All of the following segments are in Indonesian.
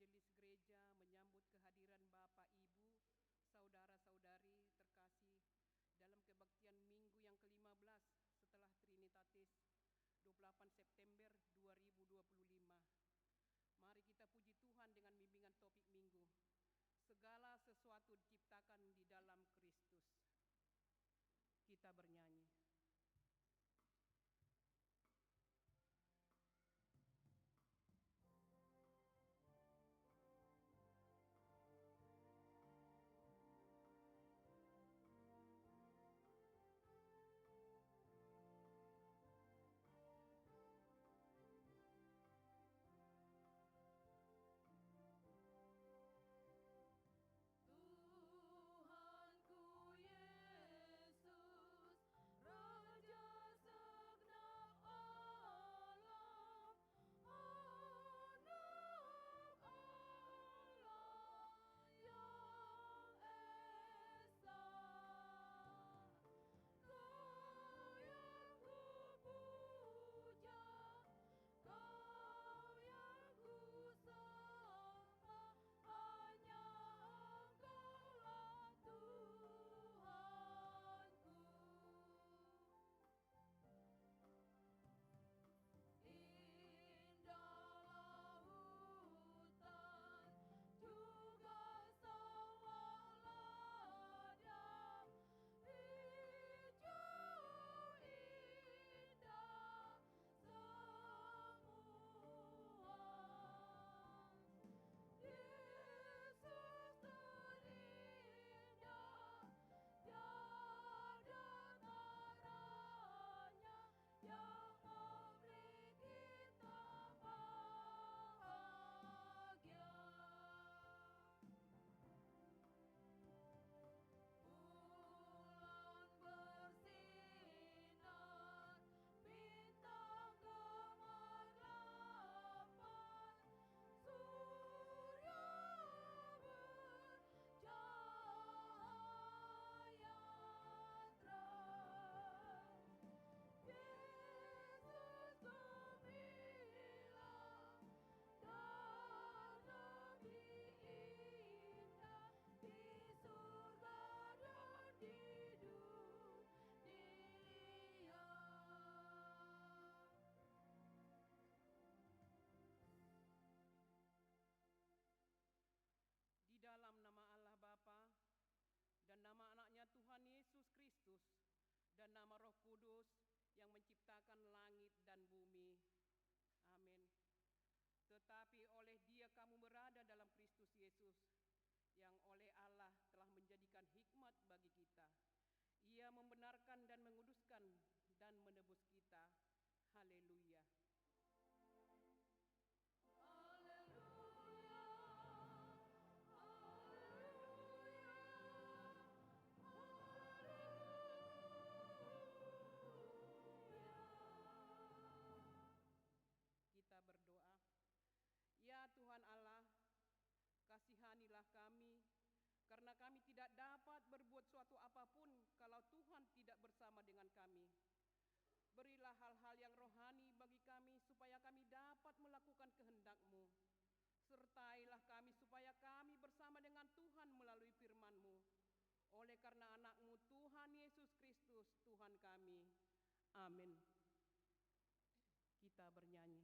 Majelis Gereja menyambut kehadiran Bapak, Ibu, saudara-saudari terkasih dalam kebaktian Minggu yang ke-15 setelah Trinitatis 28 September 2025. Mari kita puji Tuhan dengan bimbingan topik Minggu. Segala sesuatu diciptakan di dalam Kristus. Kita bernyanyi. Di dalam nama Allah Bapa dan nama anaknya Tuhan Yesus Kristus dan nama Roh Kudus yang menciptakan langit dan bumi. Amin. Tetapi oleh Dia kamu berada dalam Kristus Yesus, yang oleh Allah telah menjadikan hikmat bagi kita. Ia membenarkan dan menguduskan dan menebus kita. Haleluya. Kita berdoa. Ya Tuhan Allah, kasihanilah kami, karena kami tidak dapat berbuat suatu apapun kalau Tuhan tidak bersama dengan kami. Berilah hal-hal yang rohani bagi kami supaya kami dapat melakukan kehendak-Mu. Sertailah kami supaya kami bersama dengan Tuhan melalui firman-Mu. Oleh karena anak-Mu Tuhan Yesus Kristus Tuhan kami. Amin. Kita bernyanyi.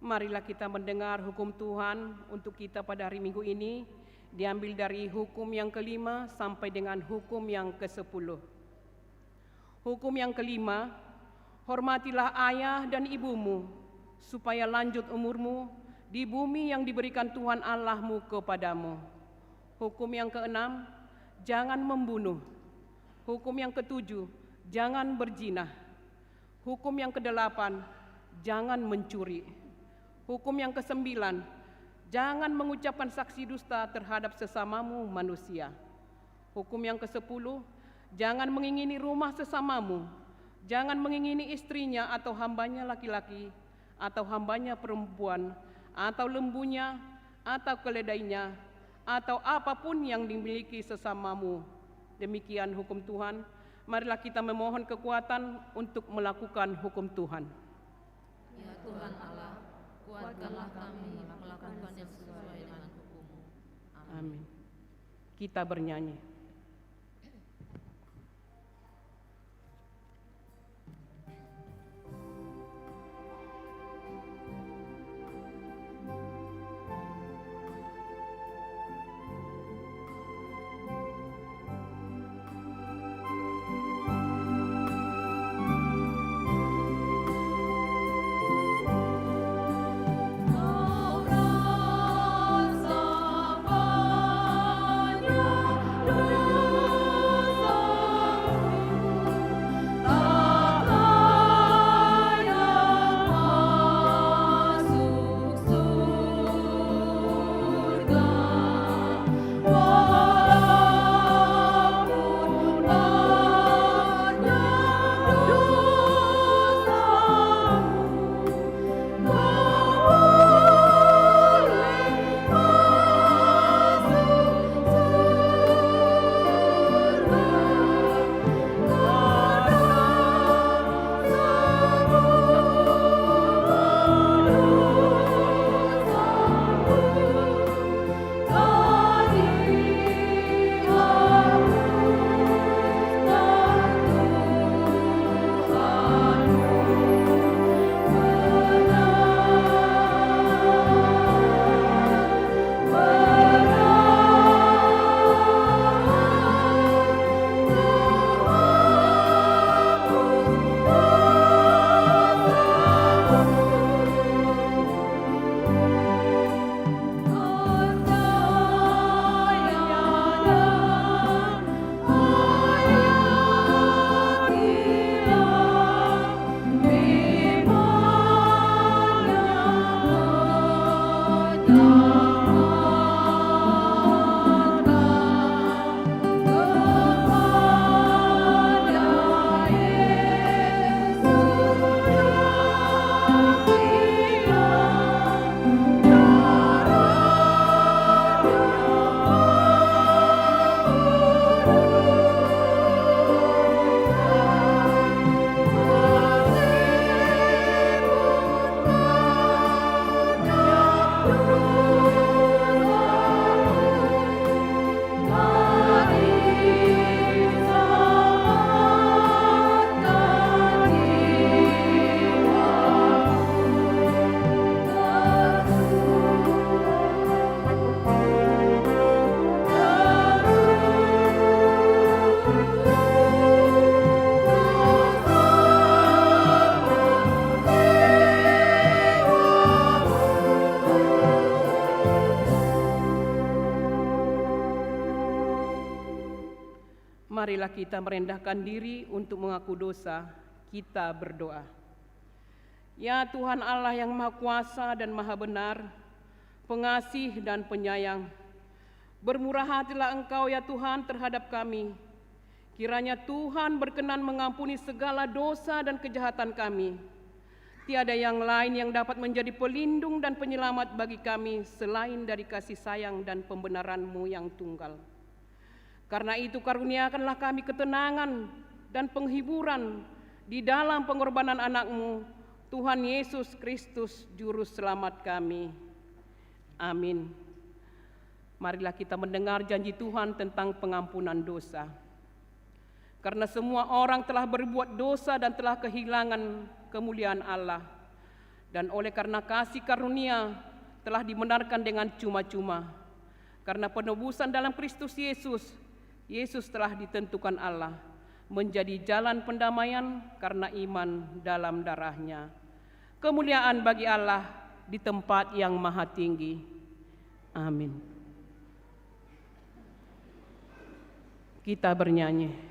Marilah kita mendengar hukum Tuhan untuk kita pada hari Minggu ini, diambil dari hukum yang kelima sampai dengan hukum yang ke-10. Hukum yang kelima, hormatilah ayah dan ibumu, supaya lanjut umurmu di bumi yang diberikan Tuhan Allahmu kepadamu. Hukum yang keenam, jangan membunuh. Hukum yang ketujuh, jangan berzina. Hukum yang kedelapan, jangan mencuri. Hukum yang kesembilan, jangan mengucapkan saksi dusta terhadap sesamamu manusia. Hukum yang ke-10, jangan mengingini rumah sesamamu. Jangan mengingini istrinya atau hambanya laki-laki, atau hambanya perempuan, atau lembunya, atau keledainya, atau apapun yang dimiliki sesamamu. Demikian hukum Tuhan. Marilah kita memohon kekuatan untuk melakukan hukum Tuhan. Ya Tuhan Allah, kuatkanlah kami melakukan yang sesuai dengan hukum-Mu. Amin. Kita bernyanyi. Marilah kita merendahkan diri untuk mengaku dosa. Kita berdoa. Ya Tuhan Allah yang Maha Kuasa dan Maha Benar, pengasih dan penyayang, bermurah hatilah Engkau ya Tuhan terhadap kami. Kiranya Tuhan berkenan mengampuni segala dosa dan kejahatan kami. Tiada yang lain yang dapat menjadi pelindung dan penyelamat bagi kami selain dari kasih sayang dan pembenaran-Mu yang tunggal. Karena itu karuniakanlah kami ketenangan dan penghiburan di dalam pengorbanan anak-Mu, Tuhan Yesus Kristus, Juru Selamat kami. Amin. Marilah kita mendengar janji Tuhan tentang pengampunan dosa. Karena semua orang telah berbuat dosa dan telah kehilangan kemuliaan Allah. Dan oleh karena kasih karunia telah dibenarkan dengan cuma-cuma. Karena penebusan dalam Kristus Yesus, Yesus telah ditentukan Allah menjadi jalan pendamaian karena iman dalam darah-Nya. Kemuliaan bagi Allah di tempat yang maha tinggi. Amin. Kita bernyanyi.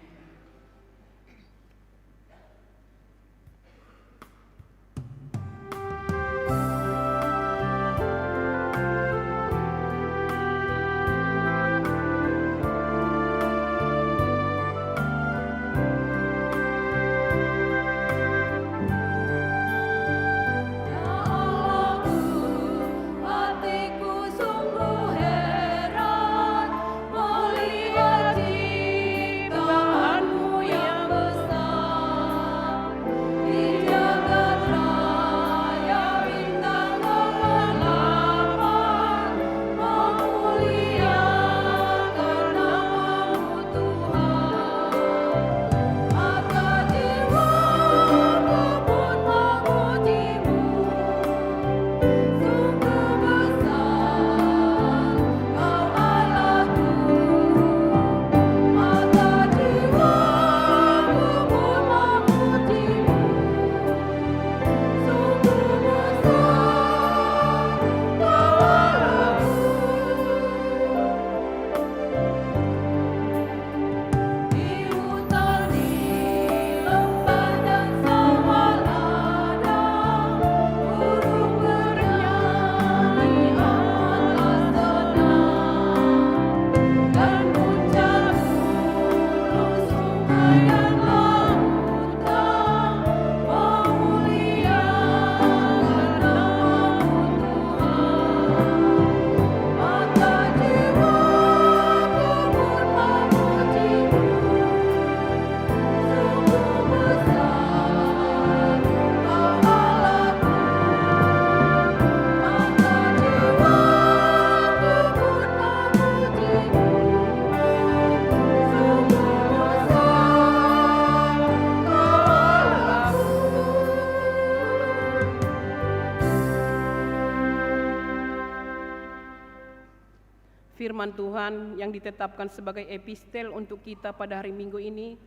Firman Tuhan yang ditetapkan sebagai epistel untuk kita pada hari Minggu ini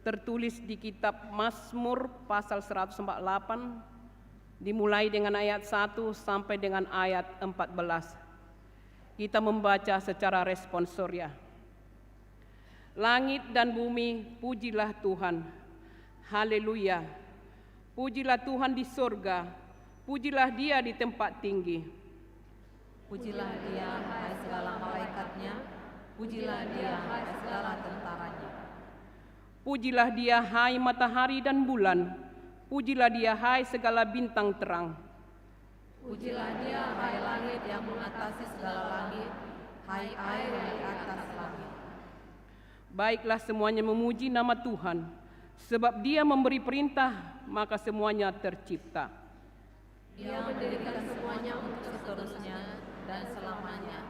tertulis di kitab Mazmur pasal 148 dimulai dengan ayat 1 sampai dengan ayat 14. Kita membaca secara responsoria. Langit dan bumi, pujilah Tuhan. Haleluya. Pujilah Tuhan di surga, pujilah Dia di tempat tinggi. Pujilah Dia, hai segala malaikatnya, pujilah Dia, hai segala tentaranya. Pujilah Dia, hai matahari dan bulan, pujilah Dia, hai segala bintang terang. Pujilah Dia, hai langit yang mengatasi segala langit, hai air yang di atas langit. Baiklah semuanya memuji nama Tuhan, sebab Dia memberi perintah, maka semuanya tercipta. Dia mendirikan semuanya untuk seterusnya dan selamanya,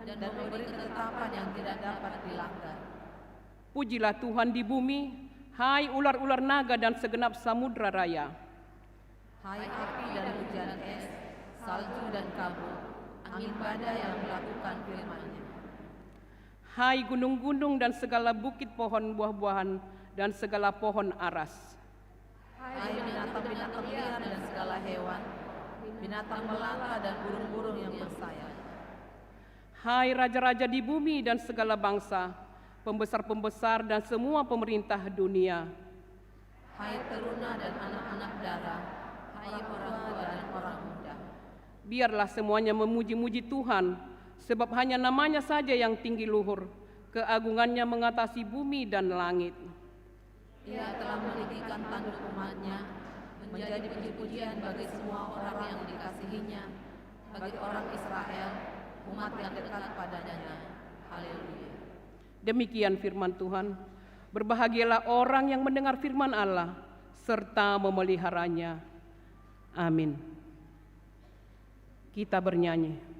dan memberi ketetapan yang tidak dapat dilanggar. Pujilah Tuhan di bumi, hai ular-ular naga dan segenap samudra raya. Hai api dan hujan es, salju dan kabut, angin badai yang melakukan firman-Nya. Hai gunung-gunung dan segala bukit pohon buah-buahan dan segala pohon aras. Hai binatang-binatang liar dan segala hewan, binatang melata dan burung-burung yang bersayap. Hai raja-raja di bumi dan segala bangsa, pembesar-pembesar dan semua pemerintah dunia. Hai teruna dan anak-anak dara, hai orang tua dan orang muda. Biarlah semuanya memuji-muji Tuhan, sebab hanya namanya saja yang tinggi luhur, keagungannya mengatasi bumi dan langit. Ia telah meninggikan tanduk umat-Nya, menjadi puji-pujian bagi semua orang yang dikasihi-Nya, bagi orang Israel, umat yang dekat padanya. Haleluya. Demikian firman Tuhan. Berbahagialah orang yang mendengar firman Allah, serta memeliharanya. Amin. Kita bernyanyi.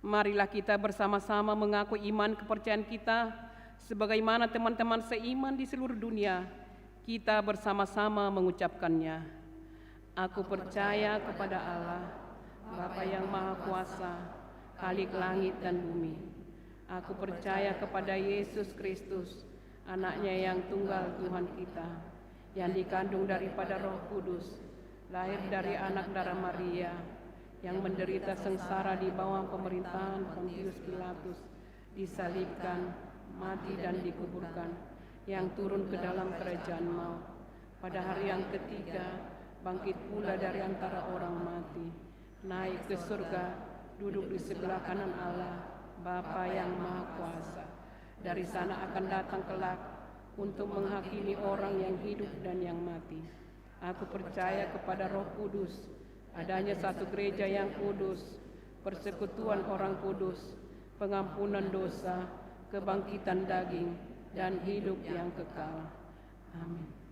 Marilah kita bersama-sama mengaku iman kepercayaan kita sebagaimana teman-teman seiman di seluruh dunia. Kita bersama-sama mengucapkannya. Aku percaya kepada Allah, Bapa yang Maha Kuasa, Khalik langit dan bumi. Aku percaya kepada Yesus Kristus, Anaknya yang tunggal Tuhan kita, yang dikandung daripada Roh Kudus, lahir dari anak darah Maria, yang menderita sengsara di bawah pemerintahan Pontius Pilatus, disalibkan, mati dan dikuburkan, yang turun ke dalam kerajaan maut. Pada hari yang ketiga, bangkit pula dari antara orang mati, naik ke surga, duduk di sebelah kanan Allah, Bapa yang Maha Kuasa. Dari sana akan datang kelak untuk menghakimi orang yang hidup dan yang mati. Aku percaya kepada Roh Kudus, adanya satu gereja yang kudus, persekutuan orang kudus, pengampunan dosa, kebangkitan daging, dan hidup yang kekal. Amin.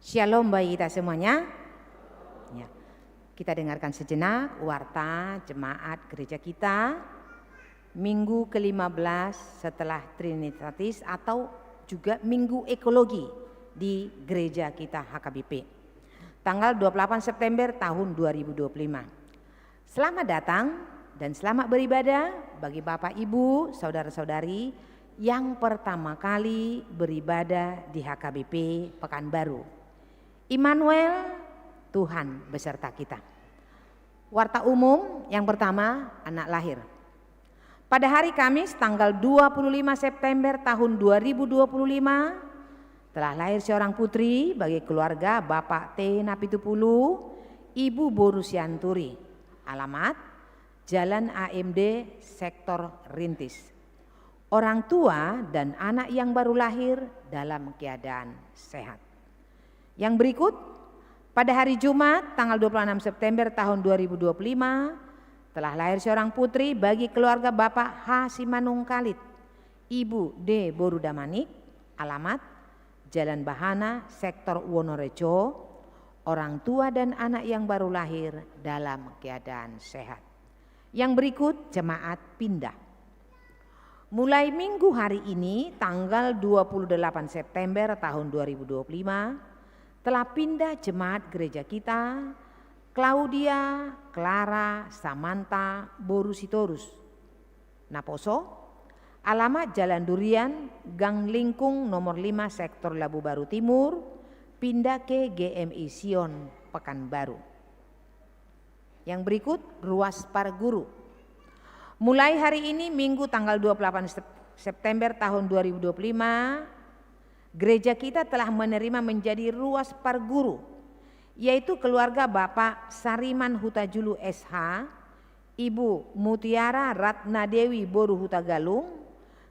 Shalom bagi kita semuanya. Ya. Kita dengarkan sejenak warta jemaat gereja kita minggu ke-15 setelah Trinitatis atau juga minggu ekologi di gereja kita HKBP. Tanggal 28 September tahun 2025. Selamat datang dan selamat beribadah bagi Bapak Ibu, saudara-saudari yang pertama kali beribadah di HKBP Pekanbaru. Immanuel, Tuhan beserta kita. Warta umum yang pertama, anak lahir. Pada hari Kamis tanggal 25 September tahun 2025 telah lahir seorang putri bagi keluarga Bapak T. Napitupulu, Ibu Borusianturi. Alamat Jalan AMD Sektor Rintis. Orang tua dan anak yang baru lahir dalam keadaan sehat. Yang berikut, pada hari Jumat tanggal 26 September tahun 2025 telah lahir seorang putri bagi keluarga Bapak H. Simanung Kalit, Ibu D. Borudamanik, alamat Jalan Bahana, Sektor Wonorejo, orang tua dan anak yang baru lahir dalam keadaan sehat. Yang berikut jemaat pindah. Mulai minggu hari ini tanggal 28 September tahun 2025 telah pindah jemaat gereja kita Claudia, Clara, Samantha, Borusitorus. Naposo, alamat Jalan Durian, Gang Lingkung nomor 5 Sektor Labu Baru Timur, pindah ke GMI Sion Pekanbaru. Yang berikut ruas Parguru. Mulai hari ini Minggu tanggal 28 September tahun 2025 gereja kita telah menerima menjadi ruas Parguru, yaitu keluarga Bapak Sariman Hutajulu SH, Ibu Mutiara Ratnadewi Boru Hutagalung,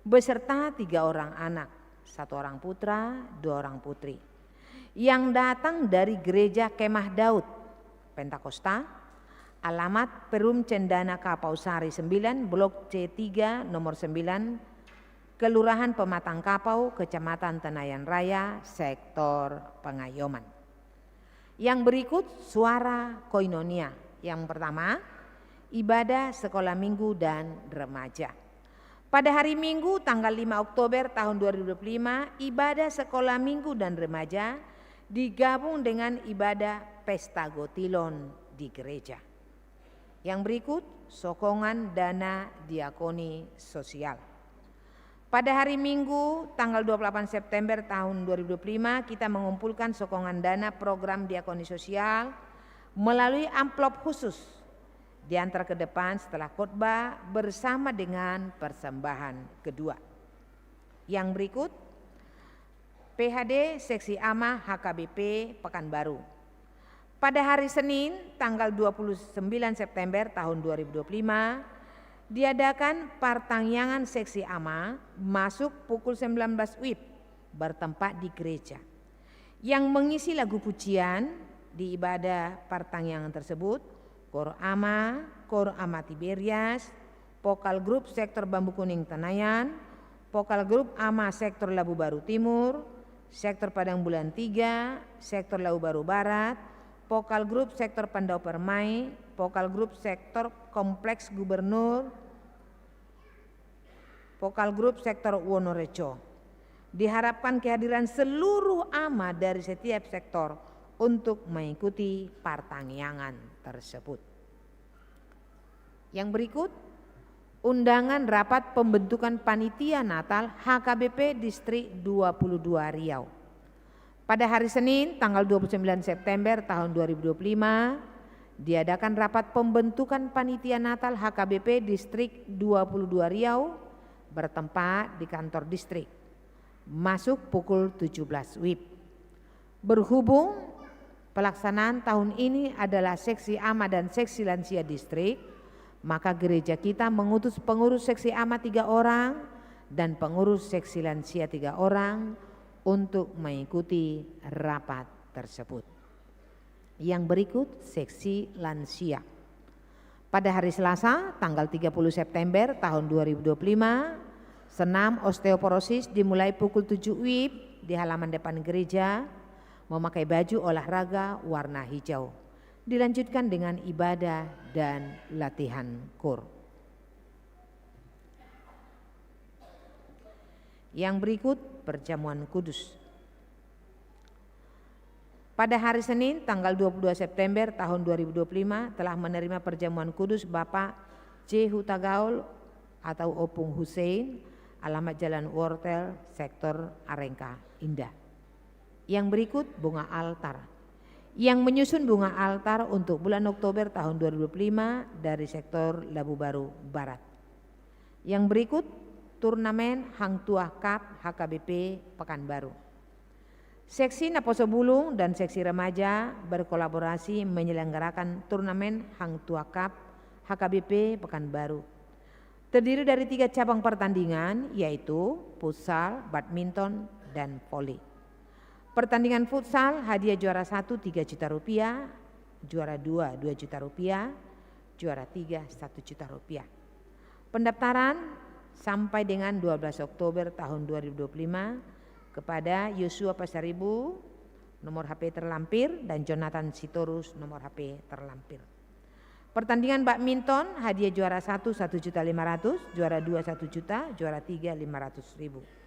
beserta 3 orang anak, 1 orang putra, 2 orang putri, yang datang dari gereja Kemah Daud, Pentakosta, alamat Perum Cendana Kapausari 9, Blok C3 nomor 9, Kelurahan Pematang Kapau, Kecamatan Tenayan Raya, Sektor Pengayoman. Yang berikut suara koinonia. Yang pertama, ibadah sekolah minggu dan remaja. Pada hari Minggu tanggal 5 Oktober tahun 2025, ibadah sekolah minggu dan remaja digabung dengan ibadah pesta gotilon di gereja. Yang berikut sokongan dana diakoni sosial. Pada hari Minggu tanggal 28 September tahun 2025 kita mengumpulkan sokongan dana program diakoni sosial melalui amplop khusus diantar ke depan setelah khotbah bersama dengan persembahan kedua. Yang berikut PHD Seksi AMA HKBP Pekanbaru. Pada hari Senin tanggal 29 September tahun 2025 diadakan partangyangan seksi AMA masuk pukul 19 WIB bertempat di gereja. Yang mengisi lagu pujian di ibadah partangyangan tersebut Kor AMA Tiberias, Vokal Grup Sektor Bambu Kuning Tenayan, Vokal Grup AMA Sektor Labu Baru Timur, Sektor Padang Bulan 3, Sektor Labu Baru Barat, Vokal Grup Sektor Pandau Permai, Vokal Grup Sektor Kompleks Gubernur, Vokal Grup Sektor Wonorejo. Diharapkan kehadiran seluruh AMA dari setiap sektor untuk mengikuti partangyangan tersebut. Yang berikut undangan rapat pembentukan panitia Natal HKBP Distrik 22 Riau. Pada hari Senin tanggal 29 September tahun 2025 diadakan rapat pembentukan panitia Natal HKBP Distrik 22 Riau bertempat di kantor distrik. Masuk pukul 17 WIB. Berhubung pelaksanaan tahun ini adalah seksi AMA dan seksi lansia distrik, maka gereja kita mengutus pengurus seksi AMA 3 orang dan pengurus seksi lansia 3 orang untuk mengikuti rapat tersebut. Yang berikut seksi lansia. Pada hari Selasa tanggal 30 September tahun 2025, senam osteoporosis dimulai pukul 7 WIB di halaman depan gereja. memakai baju olahraga warna hijau. Dilanjutkan dengan ibadah dan latihan KUR. Yang berikut perjamuan kudus. Pada hari Senin tanggal 22 September tahun 2025 telah menerima perjamuan kudus Bapak C. Hutagaul atau Opung Hussein, alamat Jalan Wortel, Sektor Arengka, Indah. Yang berikut bunga altar. Yang menyusun bunga altar untuk bulan Oktober tahun 2025 dari sektor Labu Baru Barat. Yang berikut turnamen Hang Tuah Cup HKBP Pekanbaru. Seksi Naposo Bulung dan seksi remaja berkolaborasi menyelenggarakan turnamen Hang Tuah Cup HKBP Pekanbaru. Terdiri dari 3 cabang pertandingan yaitu futsal, badminton, dan voli. Pertandingan futsal hadiah juara 1 3 juta rupiah, juara 2 2 juta rupiah, juara 3 1 juta rupiah. Pendaftaran sampai dengan 12 Oktober tahun 2025 kepada Yosua Pasaribu nomor HP terlampir dan Jonathan Sitorus nomor HP terlampir. Pertandingan badminton hadiah juara 1 1.500.000, juara 2 1 juta, juara 3 500.000.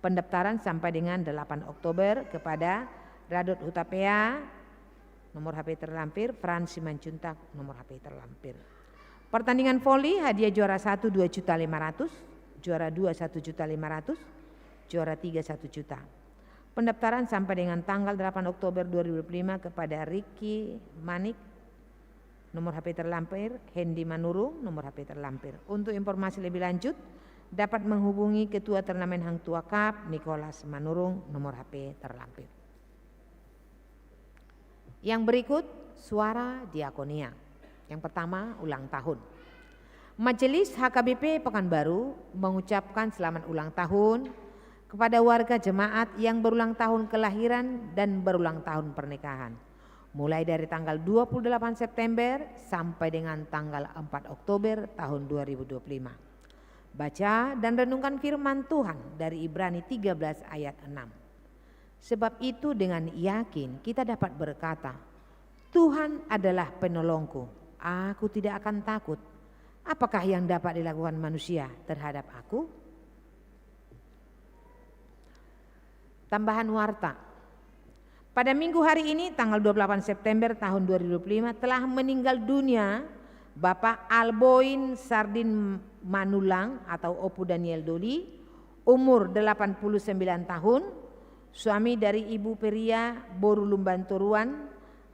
Pendaftaran sampai dengan 8 Oktober kepada Radot Hutapea nomor HP terlampir, Frans Simanjuntak nomor HP terlampir. Pertandingan voli hadiah juara 1 2.500.000, juara 2 1.500.000, juara 3 1 juta. Pendaftaran sampai dengan tanggal 8 Oktober 2025 kepada Ricky Manik nomor HP terlampir, Hendy Manurung nomor HP terlampir. Untuk informasi lebih lanjut dapat menghubungi Ketua Turnamen Hang Tuah Cup Nicholas Manurung nomor HP terlampir. Yang berikut suara diakonia. Yang pertama ulang tahun. Majelis HKBP Pekanbaru mengucapkan selamat ulang tahun kepada warga jemaat yang berulang tahun kelahiran dan berulang tahun pernikahan. Mulai dari tanggal 28 September sampai dengan tanggal 4 Oktober tahun 2025. Baca dan renungkan firman Tuhan dari Ibrani 13 ayat 6. Sebab itu dengan yakin kita dapat berkata, Tuhan adalah penolongku, aku tidak akan takut. Apakah yang dapat dilakukan manusia terhadap aku? Tambahan warta. Pada minggu hari ini tanggal 28 September tahun 2025 telah meninggal dunia Bapak Alboin Sardin Manulang atau Opu Daniel Doli, umur 89 tahun, suami dari Ibu Peria Boru Lumbanturuan,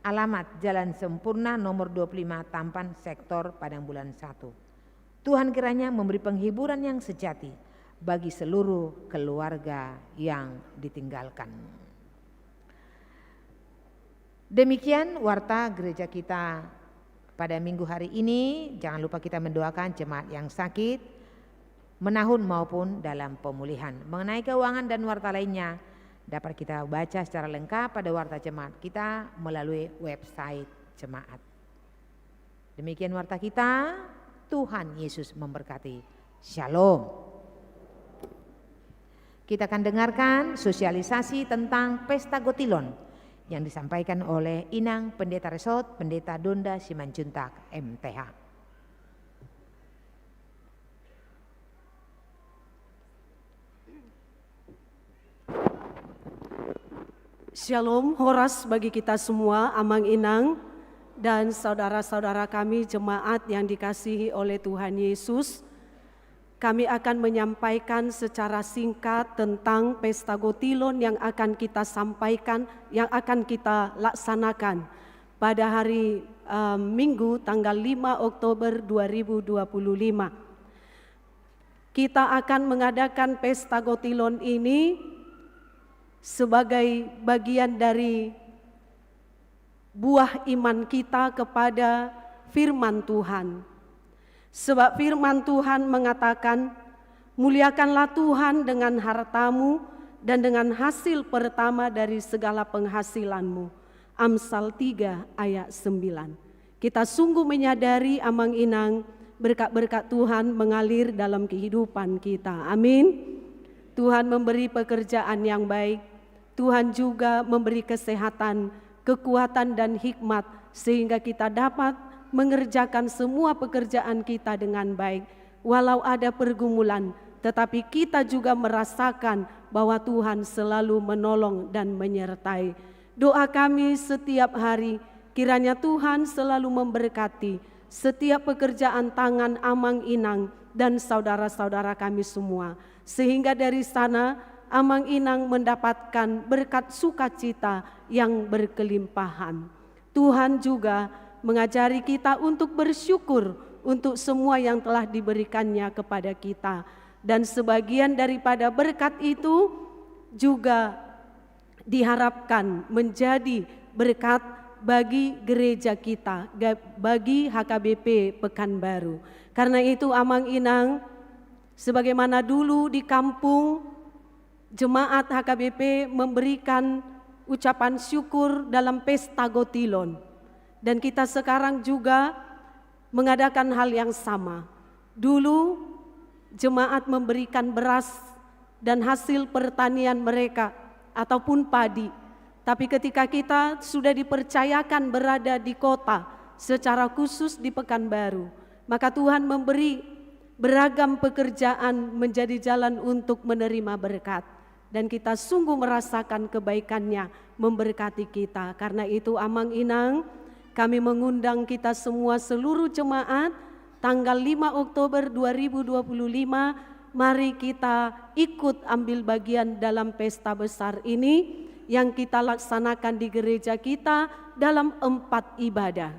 alamat Jalan Sempurna nomor 25 Tampan, Sektor Padang Bulan 1. Tuhan kiranya memberi penghiburan yang sejati bagi seluruh keluarga yang ditinggalkan. Demikian warta gereja kita pada minggu hari ini. Jangan lupa kita mendoakan jemaat yang sakit, menahun maupun dalam pemulihan. Mengenai keuangan dan warta lainnya dapat kita baca secara lengkap pada warta jemaat kita melalui website jemaat. Demikian warta kita. Tuhan Yesus memberkati. Shalom. Kita akan dengarkan sosialisasi tentang Pesta Gotilon yang disampaikan oleh Inang Pendeta Resort, Pendeta Donda Simanjuntak, MTH. Shalom, horas bagi kita semua, Amang Inang dan saudara-saudara kami jemaat yang dikasihi oleh Tuhan Yesus. Kami akan menyampaikan secara singkat tentang Pesta Gotilon yang akan kita sampaikan, yang akan kita laksanakan pada hari Minggu tanggal 5 Oktober 2025. Kita akan mengadakan Pesta Gotilon ini sebagai bagian dari buah iman kita kepada firman Tuhan. Sebab firman Tuhan mengatakan, muliakanlah Tuhan dengan hartamu dan dengan hasil pertama dari segala penghasilanmu. Amsal 3 ayat 9. Kita sungguh menyadari, Amang Inang, berkat-berkat Tuhan mengalir dalam kehidupan kita. Amin. Tuhan memberi pekerjaan yang baik, Tuhan juga memberi kesehatan, kekuatan dan hikmat sehingga kita dapat mengerjakan semua pekerjaan kita dengan baik. Walau ada pergumulan, tetapi kita juga merasakan bahwa Tuhan selalu menolong dan menyertai. Doa kami setiap hari, kiranya Tuhan selalu memberkati setiap pekerjaan tangan Amang Inang dan saudara-saudara kami semua. Sehingga dari sana Amang Inang mendapatkan berkat sukacita yang berkelimpahan. Tuhan juga mengajari kita untuk bersyukur untuk semua yang telah diberikannya kepada kita. Dan sebagian daripada berkat itu juga diharapkan menjadi berkat bagi gereja kita, bagi HKBP Pekanbaru. Karena itu Amang Inang, sebagaimana dulu di kampung jemaat HKBP memberikan ucapan syukur dalam pesta Gotilon. Dan kita sekarang juga mengadakan hal yang sama. Dulu jemaat memberikan beras dan hasil pertanian mereka ataupun padi. Tapi ketika kita sudah dipercayakan berada di kota, secara khusus di Pekanbaru, maka Tuhan memberi beragam pekerjaan menjadi jalan untuk menerima berkat. Dan kita sungguh merasakan kebaikannya memberkati kita. Karena itu Amang Inang, kami mengundang kita semua seluruh jemaat tanggal 5 Oktober 2025, mari kita ikut ambil bagian dalam pesta besar ini yang kita laksanakan di gereja kita dalam 4 ibadah.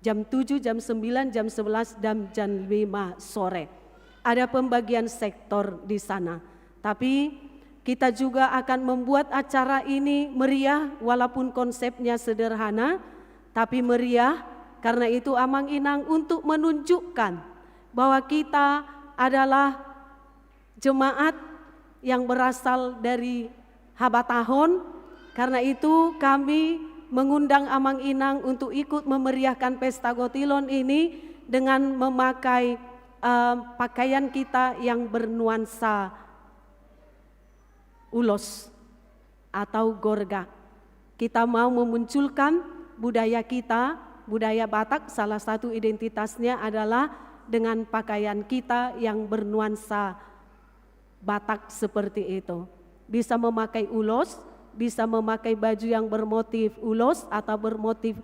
Jam 7, jam 9, jam 11, dan jam 5 sore. Ada pembagian sektor di sana. Tapi kita juga akan membuat acara ini meriah walaupun konsepnya sederhana, tapi meriah. Karena itu Amang Inang untuk menunjukkan bahwa kita adalah jemaat yang berasal dari Habatahon. Karena itu kami mengundang Amang Inang untuk ikut memeriahkan pesta Gotilon ini dengan memakai pakaian kita yang bernuansa ulos atau gorga. Kita mau memunculkan budaya kita, budaya Batak. Salah satu identitasnya adalah dengan pakaian kita yang bernuansa Batak seperti itu. Bisa memakai ulos, bisa memakai baju yang bermotif ulos atau bermotif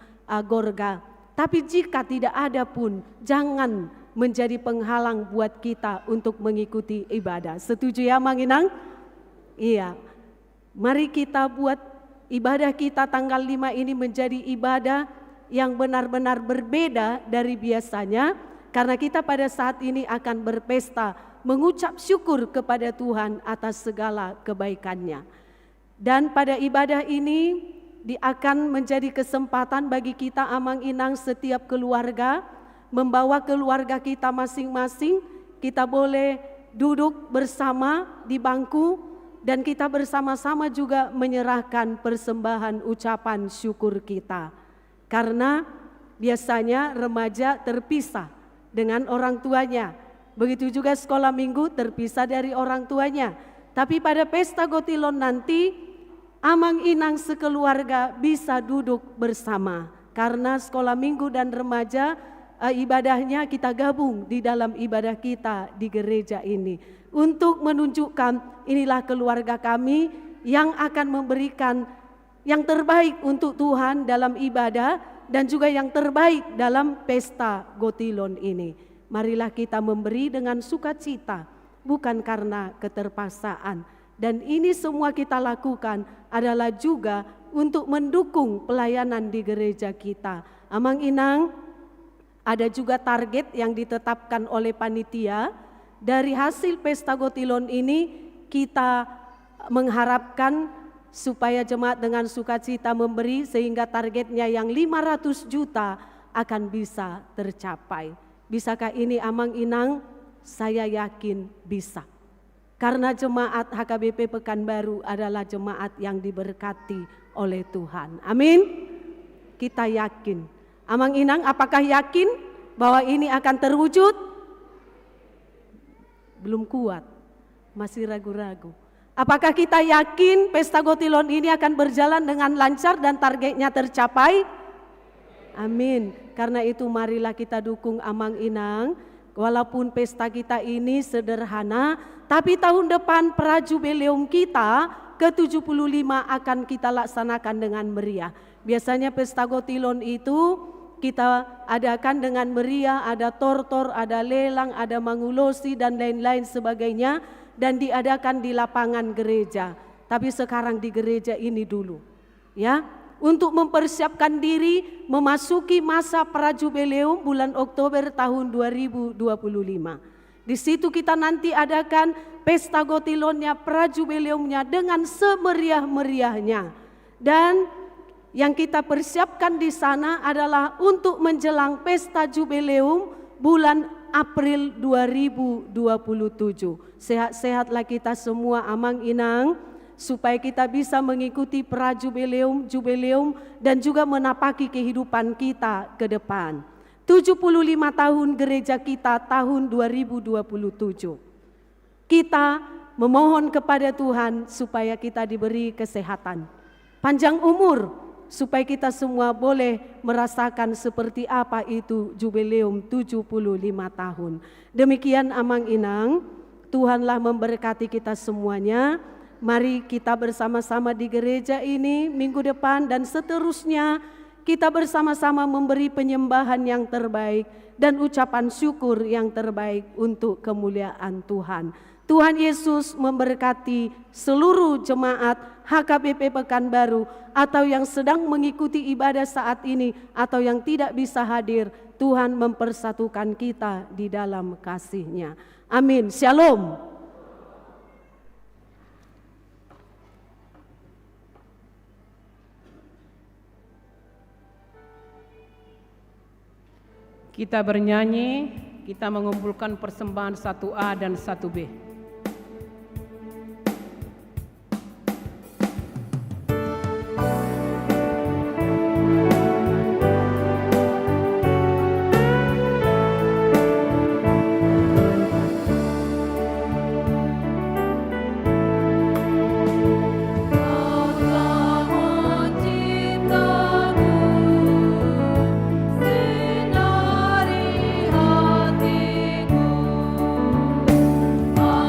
gorga. Tapi jika tidak ada pun, jangan menjadi penghalang buat kita untuk mengikuti ibadah. Setuju ya Mang Inang? Iya. Mari kita buat ibadah kita tanggal 5 ini menjadi ibadah yang benar-benar berbeda dari biasanya. Karena kita pada saat ini akan berpesta mengucap syukur kepada Tuhan atas segala kebaikannya. Dan pada ibadah ini akan menjadi kesempatan bagi kita Amang Inang setiap keluarga membawa keluarga kita masing-masing. Kita boleh duduk bersama di bangku dan kita bersama-sama juga menyerahkan persembahan ucapan syukur kita. Karena biasanya remaja terpisah dengan orang tuanya. Begitu juga sekolah minggu terpisah dari orang tuanya. Tapi pada pesta Gotilon nanti Amang Inang sekeluarga bisa duduk bersama. Karena sekolah minggu dan remaja ibadahnya kita gabung di dalam ibadah kita di gereja ini. Untuk menunjukkan inilah keluarga kami yang akan memberikan yang terbaik untuk Tuhan dalam ibadah dan juga yang terbaik dalam pesta Gotilon ini. Marilah kita memberi dengan sukacita, bukan karena keterpaksaan. Dan ini semua kita lakukan adalah juga untuk mendukung pelayanan di gereja kita. Amang Inang, ada juga target yang ditetapkan oleh panitia. Dari hasil pesta Gotilon ini kita mengharapkan supaya jemaat dengan sukacita memberi sehingga targetnya yang 500 juta akan bisa tercapai. Bisakah ini Amang Inang? Saya yakin bisa. Karena jemaat HKBP Pekanbaru adalah jemaat yang diberkati oleh Tuhan. Amin. Kita yakin. Amang Inang, apakah yakin bahwa ini akan terwujud? Belum kuat, masih ragu-ragu. Apakah kita yakin pesta Gotilon ini akan berjalan dengan lancar dan targetnya tercapai? Amin. Karena itu marilah kita dukung Amang Inang. Walaupun pesta kita ini sederhana, tapi tahun depan prajubileum kita ke-75 akan kita laksanakan dengan meriah. Biasanya pesta Gotilon itu kita adakan dengan meriah, ada tortor, ada lelang, ada mangulosi dan lain-lain sebagainya, dan diadakan di lapangan gereja. Tapi sekarang di gereja ini dulu, ya, untuk mempersiapkan diri memasuki masa prajubileum bulan Oktober tahun 2025. Di situ kita nanti adakan pesta Gotilonnya, prajubileumnya dengan semeriah-meriahnya. Dan yang kita persiapkan di sana adalah untuk menjelang pesta jubileum bulan April 2027. Sehat-sehatlah kita semua Amang Inang, supaya kita bisa mengikuti prajubileum, jubileum, dan juga menapaki kehidupan kita ke depan. 75 tahun gereja kita tahun 2027. Kita memohon kepada Tuhan supaya kita diberi kesehatan, panjang umur, supaya kita semua boleh merasakan seperti apa itu jubileum 75 tahun. Demikian Amang Inang, Tuhanlah memberkati kita semuanya. Mari kita bersama-sama di gereja ini minggu depan dan seterusnya, kita bersama-sama memberi penyembahan yang terbaik dan ucapan syukur yang terbaik untuk kemuliaan Tuhan. Tuhan Yesus memberkati seluruh jemaat HKBP Pekanbaru, atau yang sedang mengikuti ibadah saat ini atau yang tidak bisa hadir. Tuhan mempersatukan kita di dalam kasih-Nya. Amin. Shalom. Kita bernyanyi, kita mengumpulkan persembahan 1A dan 1B. Oh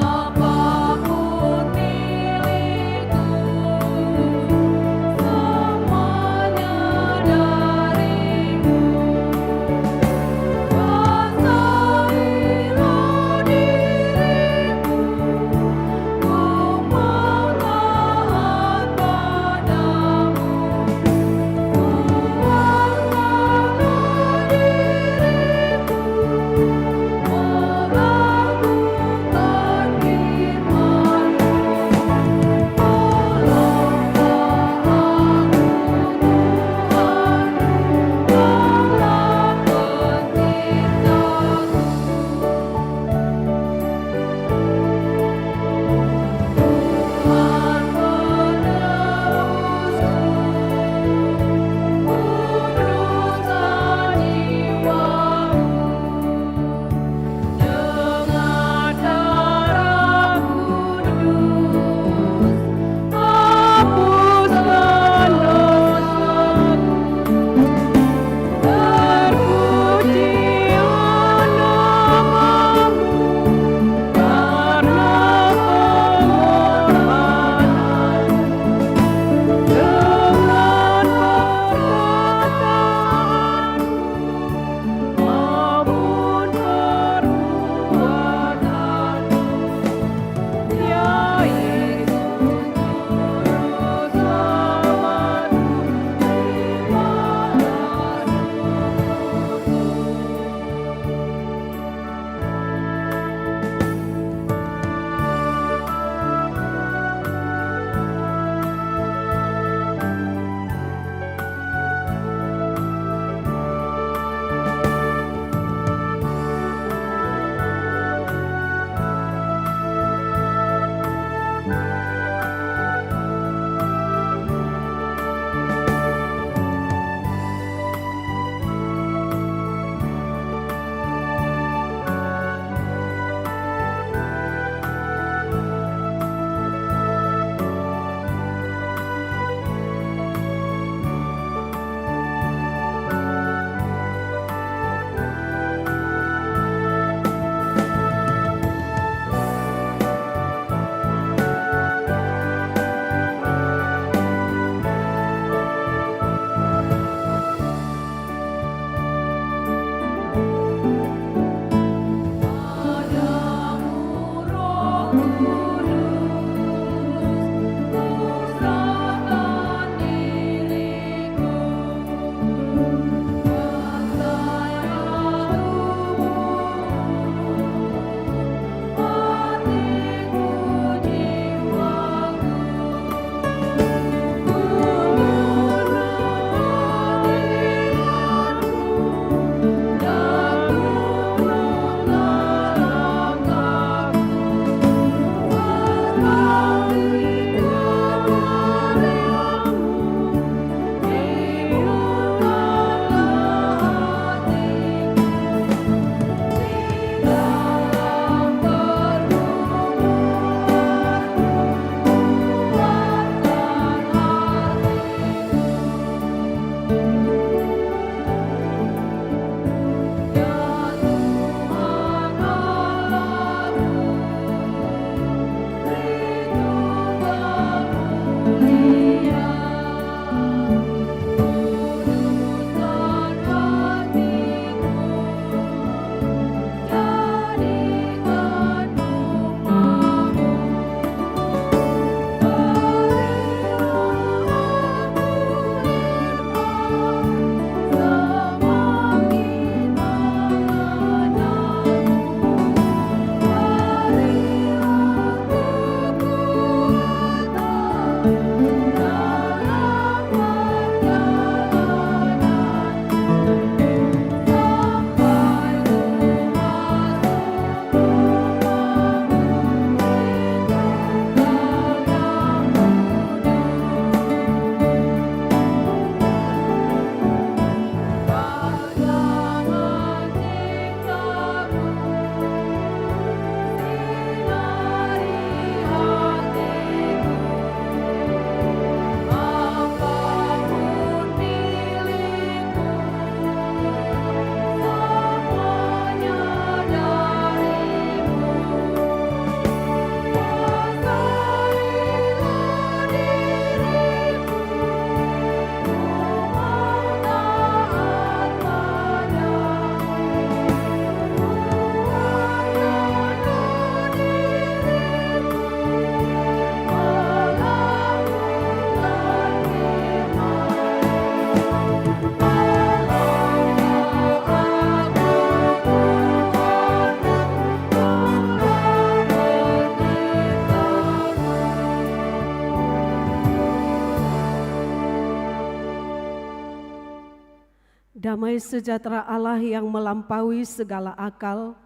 Damai sejahtera Allah yang melampaui segala akal,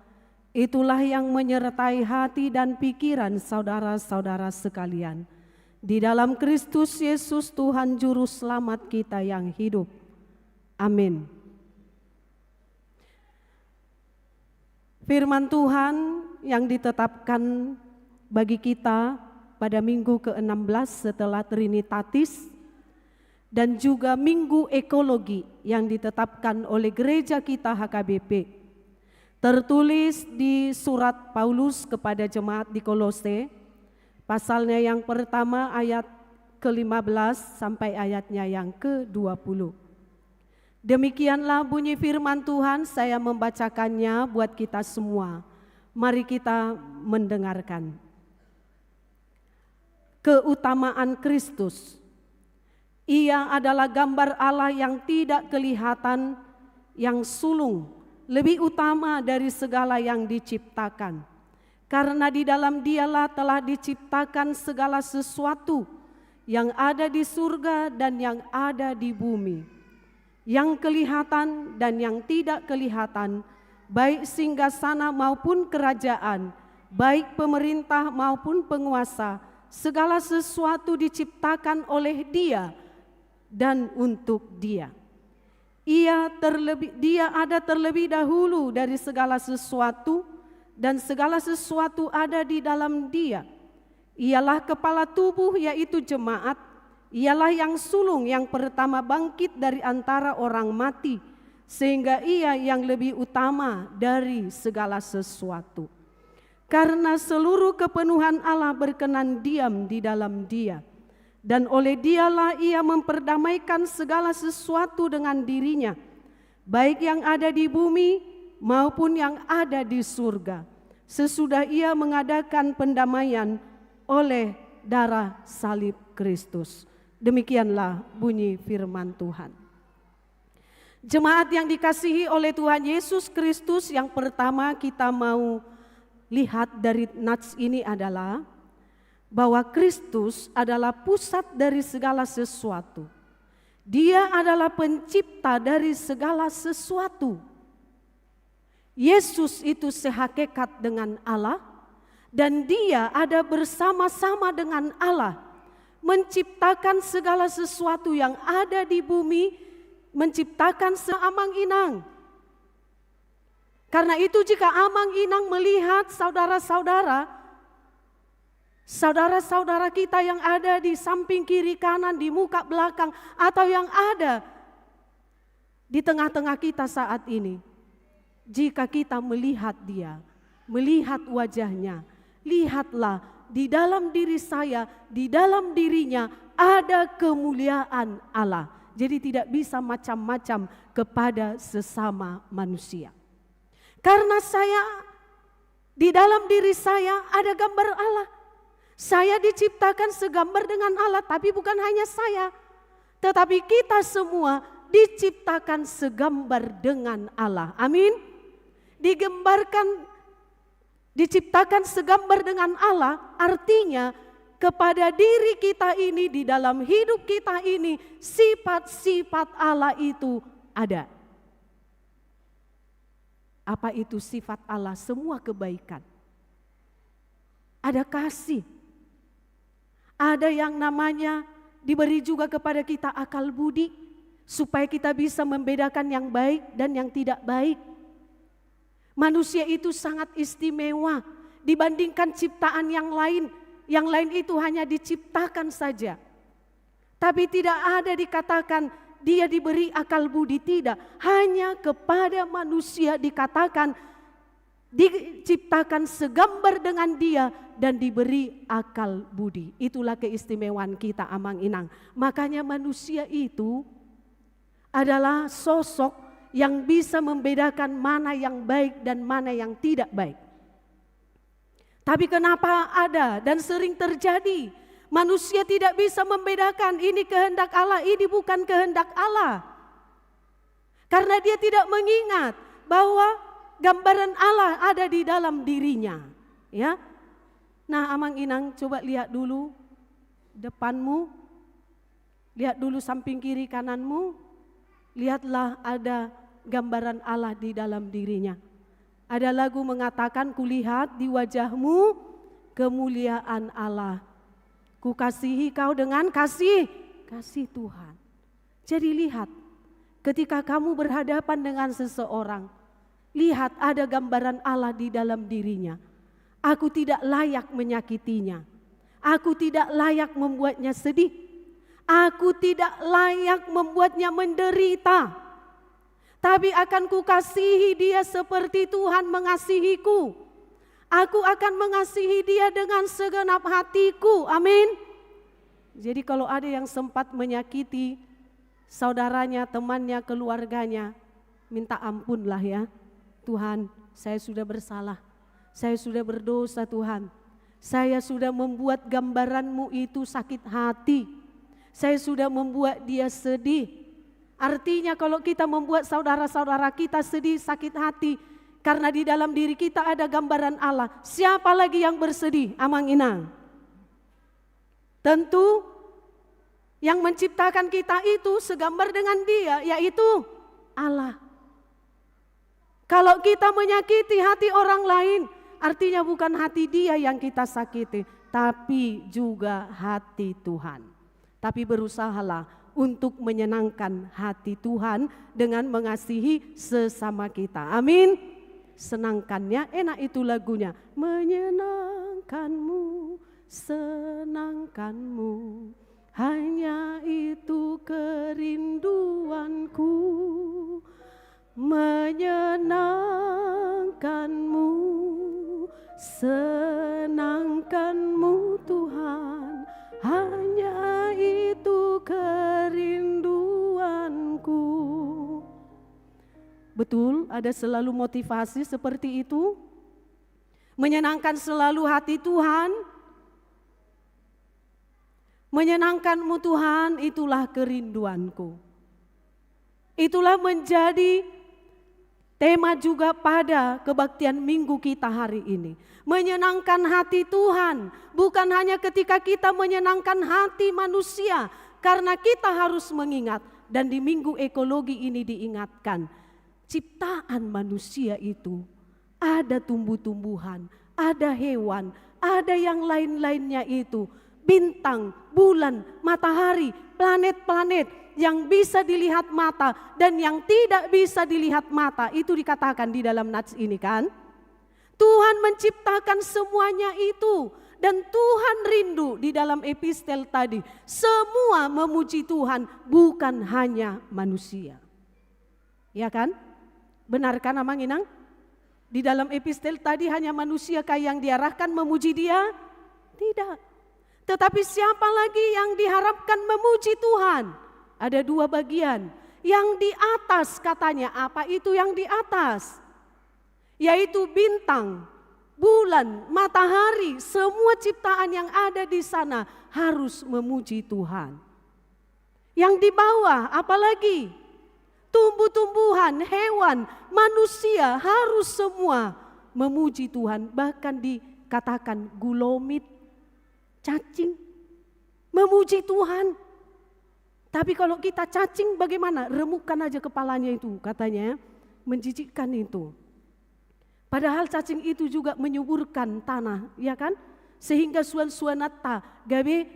itulah yang menyertai hati dan pikiran saudara-saudara sekalian. Di dalam Kristus Yesus Tuhan Juru Selamat kita yang hidup. Amin. Firman Tuhan yang ditetapkan bagi kita pada minggu ke-16 setelah Trinitatis dan juga minggu ekologi yang ditetapkan oleh gereja kita HKBP. Tertulis di surat Paulus kepada jemaat di Kolose, pasalnya yang pertama ayat ke-15 sampai ayatnya yang ke-20. Demikianlah bunyi firman Tuhan, saya membacakannya buat kita semua. Mari kita mendengarkan. Keutamaan Kristus. Ia adalah gambar Allah yang tidak kelihatan, yang sulung, lebih utama dari segala yang diciptakan. Karena di dalam Dialah telah diciptakan segala sesuatu yang ada di surga dan yang ada di bumi, yang kelihatan dan yang tidak kelihatan, baik singgasana maupun kerajaan, baik pemerintah maupun penguasa, segala sesuatu diciptakan oleh Dia dan untuk Dia. Dia ada terlebih dahulu dari segala sesuatu, dan segala sesuatu ada di dalam Dia. Ialah kepala tubuh, yaitu jemaat. Ialah yang sulung yang pertama bangkit dari antara orang mati, sehingga Ia yang lebih utama dari segala sesuatu. Karena seluruh kepenuhan Allah berkenan diam di dalam Dia, dan oleh Dialah Ia memperdamaikan segala sesuatu dengan dirinya, baik yang ada di bumi maupun yang ada di surga, sesudah Ia mengadakan pendamaian oleh darah salib Kristus. Demikianlah bunyi firman Tuhan. Jemaat yang dikasihi oleh Tuhan Yesus Kristus, yang pertama kita mau lihat dari nats ini adalah bahwa Kristus adalah pusat dari segala sesuatu. Dia adalah pencipta dari segala sesuatu. Yesus itu sehakikat dengan Allah, dan Dia ada bersama-sama dengan Allah, menciptakan segala sesuatu yang ada di bumi, menciptakan seamang-inang. Karena itu jika amang-inang melihat saudara-saudara kita yang ada di samping kiri kanan, di muka belakang, atau yang ada di tengah-tengah kita saat ini, jika kita melihat Dia, melihat wajahnya, lihatlah di dalam diri saya, di dalam dirinya ada kemuliaan Allah. Jadi tidak bisa macam-macam kepada sesama manusia. Karena di dalam diri saya ada gambar Allah. Saya diciptakan segambar dengan Allah, tapi bukan hanya saya, tetapi kita semua diciptakan segambar dengan Allah. Amin. Diciptakan segambar dengan Allah, artinya kepada diri kita ini, di dalam hidup kita ini, sifat-sifat Allah itu ada. Apa itu sifat Allah? Semua kebaikan. Ada kasih. Ada yang namanya diberi juga kepada kita akal budi, supaya kita bisa membedakan yang baik dan yang tidak baik. Manusia itu sangat istimewa dibandingkan ciptaan yang lain. Yang lain itu hanya diciptakan saja. Tapi tidak ada dikatakan dia diberi akal budi, tidak. Hanya kepada manusia dikatakan diciptakan segambar dengan Dia dan diberi akal budi. Itulah keistimewaan kita, amang-inang. Makanya manusia itu adalah sosok yang bisa membedakan mana yang baik dan mana yang tidak baik. Tapi kenapa ada dan sering terjadi manusia tidak bisa membedakan ini kehendak Allah, ini bukan kehendak Allah. Karena dia tidak mengingat bahwa gambaran Allah ada di dalam dirinya, ya. Nah, amang-inang, coba lihat dulu depanmu, lihat dulu samping kiri kananmu. lihatlah ada gambaran Allah di dalam dirinya. Ada lagu mengatakan, kulihat di wajahmu kemuliaan Allah. Ku kasihi kau dengan kasih Tuhan. Jadi lihat, ketika kamu berhadapan dengan seseorang, lihat ada gambaran Allah di dalam dirinya. Aku tidak layak menyakitinya. Aku tidak layak membuatnya sedih. Aku tidak layak membuatnya menderita. Tapi akan kukasihi dia seperti Tuhan mengasihiku. Aku akan mengasihi dia dengan segenap hatiku. Amin. Jadi kalau ada yang sempat menyakiti saudaranya, temannya, keluarganya, minta ampunlah ya. Tuhan, saya sudah bersalah. Saya sudah berdosa Tuhan. Saya sudah membuat gambaran-Mu itu sakit hati. Saya sudah membuat dia sedih. Artinya kalau kita membuat saudara-saudara kita sedih, sakit hati, karena di dalam diri kita ada gambaran Allah, siapa lagi yang bersedih? Amang inang. Tentu yang menciptakan kita itu segambar dengan dia, yaitu Allah. Kalau kita menyakiti hati orang lain, artinya bukan hati dia yang kita sakiti, tapi juga hati Tuhan. Tapi berusahalah untuk menyenangkan hati Tuhan dengan mengasihi sesama kita. Amin. Senangkannya, enak itu lagunya. Menyenangkanmu, senangkanmu, hanya itu kerinduanku. Menyenangkanmu, senangkanmu Tuhan, hanya itu kerinduanku. Betul, ada selalu motivasi seperti itu. Menyenangkan selalu hati Tuhan. Menyenangkanmu Tuhan, itulah kerinduanku. Itulah menjadi tema juga pada kebaktian minggu kita hari ini. Menyenangkan hati Tuhan, bukan hanya ketika kita menyenangkan hati manusia, karena kita harus mengingat, dan di minggu ekologi ini diingatkan, ciptaan manusia itu ada tumbuh-tumbuhan, ada hewan, ada yang lain-lainnya itu, bintang, bulan, matahari, planet-planet yang bisa dilihat mata dan yang tidak bisa dilihat mata, itu dikatakan di dalam nats ini kan. Tuhan menciptakan semuanya itu, dan Tuhan rindu di dalam epistel tadi, semua memuji Tuhan, bukan hanya manusia. Ya kan? Benarkan Amang Inang? Di dalam epistel tadi hanya manusia kah yang diarahkan memuji dia? Tidak. Tetapi siapa lagi yang diharapkan memuji Tuhan? Ada dua bagian. Yang di atas katanya, apa itu yang di atas? Yaitu bintang, bulan, matahari, semua ciptaan yang ada di sana harus memuji Tuhan. Yang di bawah apalagi? Tumbuh-tumbuhan, hewan, manusia harus semua memuji Tuhan. Bahkan dikatakan gulomit, cacing, memuji Tuhan. Tapi kalau kita cacing bagaimana? Remukkan aja kepalanya itu katanya, menjijikkan itu. Padahal cacing itu juga menyuburkan tanah, ya kan? Sehingga suan-suanata gabe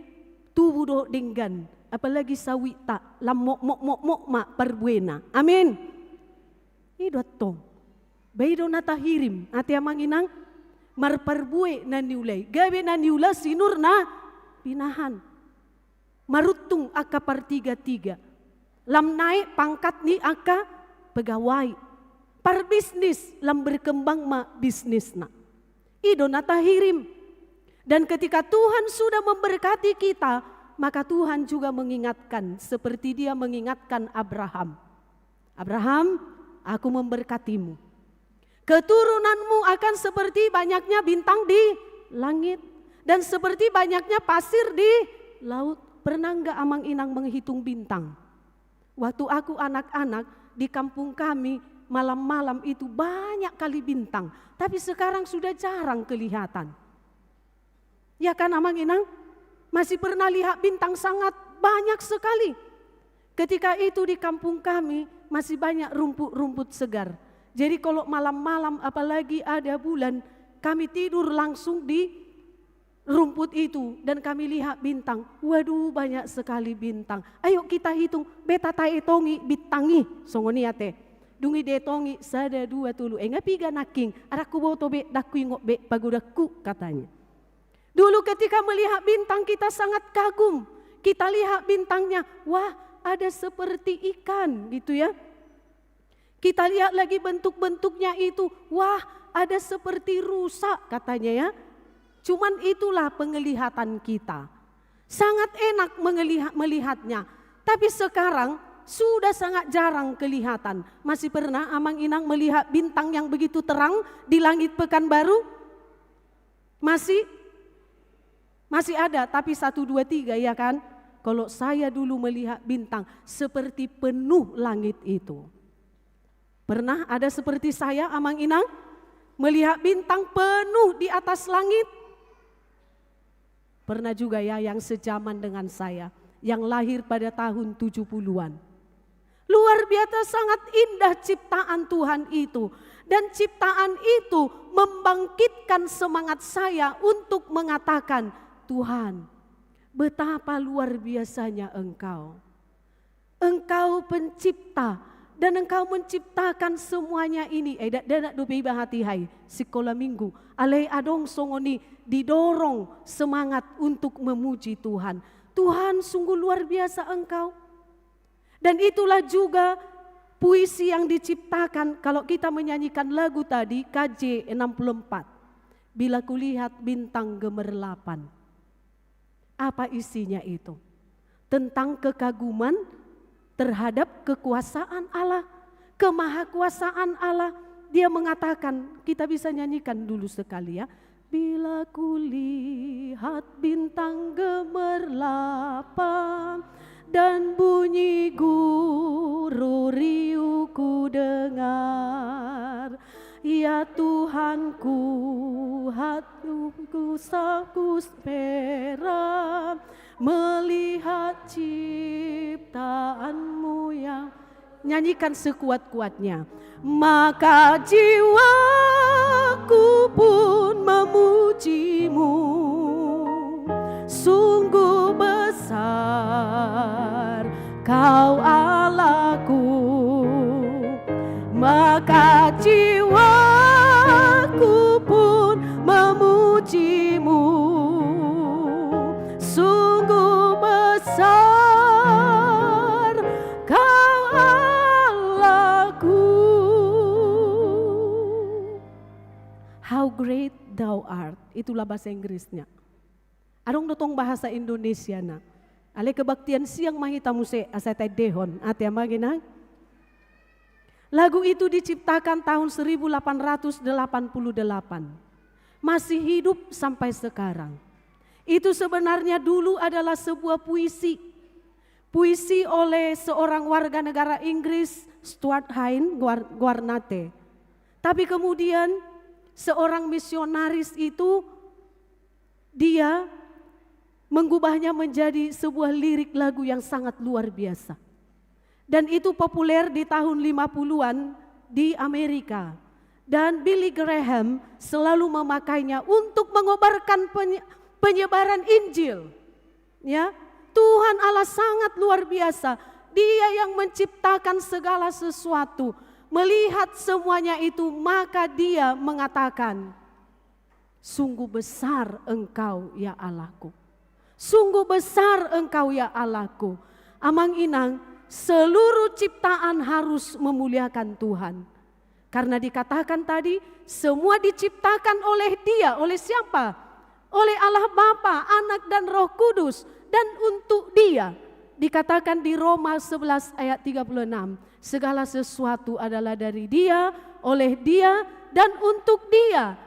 tubuh do denggan, apalagi sawita lamok mok mak perbuena. Amin. Idot tong. Baido nata hirim, ati amang inang mar perbue na niulay. Gabe na niula sinur na pinahan. Marutung aka partiga-tiga. Lam naik pangkat ni aka pegawai. Par bisnis lam berkembang ma bisnis na. Ido nata hirim. Dan ketika Tuhan sudah memberkati kita, maka Tuhan juga mengingatkan seperti dia mengingatkan Abraham. Abraham, aku memberkatimu. Keturunanmu akan seperti banyaknya bintang di langit dan seperti banyaknya pasir di laut. Pernah enggak Amang Inang menghitung bintang? Waktu aku anak-anak di kampung kami, malam-malam itu banyak kali bintang, tapi sekarang sudah jarang kelihatan. Ya kan Amang Inang? Masih pernah lihat bintang sangat banyak sekali. Ketika itu di kampung kami masih banyak rumput-rumput segar. Jadi kalau malam-malam apalagi ada bulan, kami tidur langsung di rumput itu dan kami lihat bintang. Waduh, banyak sekali bintang. Ayo kita hitung, beta tae tongi bitangi songoniate. Dungi detongi sada dua tulu. Ngapiga naking, araku boto be daku ingok be pagudaku katanya. Dulu ketika melihat bintang kita sangat kagum. Kita lihat bintangnya, wah ada seperti ikan gitu ya. Kita lihat lagi bentuk-bentuknya itu, wah ada seperti rusa katanya ya. Cuman itulah penglihatan kita. Sangat enak melihatnya. Tapi sekarang sudah sangat jarang kelihatan. Masih pernah Amang Inang melihat bintang yang begitu terang di langit Pekanbaru? Masih ada, tapi 1, 2, 3 ya kan? Kalau saya dulu melihat bintang seperti penuh langit itu. Pernah ada seperti saya Amang Inang melihat bintang penuh di atas langit? Pernah juga ya yang sejaman dengan saya, yang lahir pada tahun 70-an. Luar biasa sangat indah ciptaan Tuhan itu. Dan ciptaan itu membangkitkan semangat saya untuk mengatakan, Tuhan, betapa luar biasanya Engkau. Engkau pencipta dan Engkau menciptakan semuanya ini. Danak dopi bahati hai sekolah minggu. Alai adong songoni didorong semangat untuk memuji Tuhan. Tuhan sungguh luar biasa Engkau. Dan itulah juga puisi yang diciptakan kalau kita menyanyikan lagu tadi KJ 64. Bila kulihat bintang gemerlapan. Apa isinya itu? Tentang kekaguman terhadap kekuasaan Allah, kemahakuasaan Allah. Dia mengatakan, kita bisa nyanyikan dulu sekali ya. Bila kulihat bintang gemerlapan dan bunyi guru riuku dengar, ya Tuhanku, hatiku saku spera melihat ciptaanmu yang, nyanyikan sekuat-kuatnya. Maka jiwaku pun memujimu, sungguh besar Kau Allahku. Maka jiwaku pun memujimu, sungguh besar Kau Allahku. How great thou art, itulah bahasa Inggrisnya. Adong dotong bahasa Indonesia na. Ale kebaktian siang mahitamu se asate dehon ate amagina. Lagu itu diciptakan tahun 1888. Masih hidup sampai sekarang. Itu sebenarnya dulu adalah sebuah puisi. Puisi oleh seorang warga negara Inggris, Stuart Hine Guarnate. Tapi kemudian seorang misionaris itu dia mengubahnya menjadi sebuah lirik lagu yang sangat luar biasa. Dan itu populer di tahun 50-an di Amerika. Dan Billy Graham selalu memakainya untuk mengobarkan penyebaran Injil. Ya, Tuhan Allah sangat luar biasa. Dia yang menciptakan segala sesuatu. Melihat semuanya itu, maka dia mengatakan, sungguh besar Engkau ya Allahku. Sungguh besar Engkau ya Allahku. Amang Inang, seluruh ciptaan harus memuliakan Tuhan. Karena dikatakan tadi, semua diciptakan oleh Dia. Oleh siapa? Oleh Allah Bapa, Anak dan Roh Kudus. Dan untuk Dia. Dikatakan di Roma 11 ayat 36. Segala sesuatu adalah dari Dia, oleh Dia, dan untuk Dia.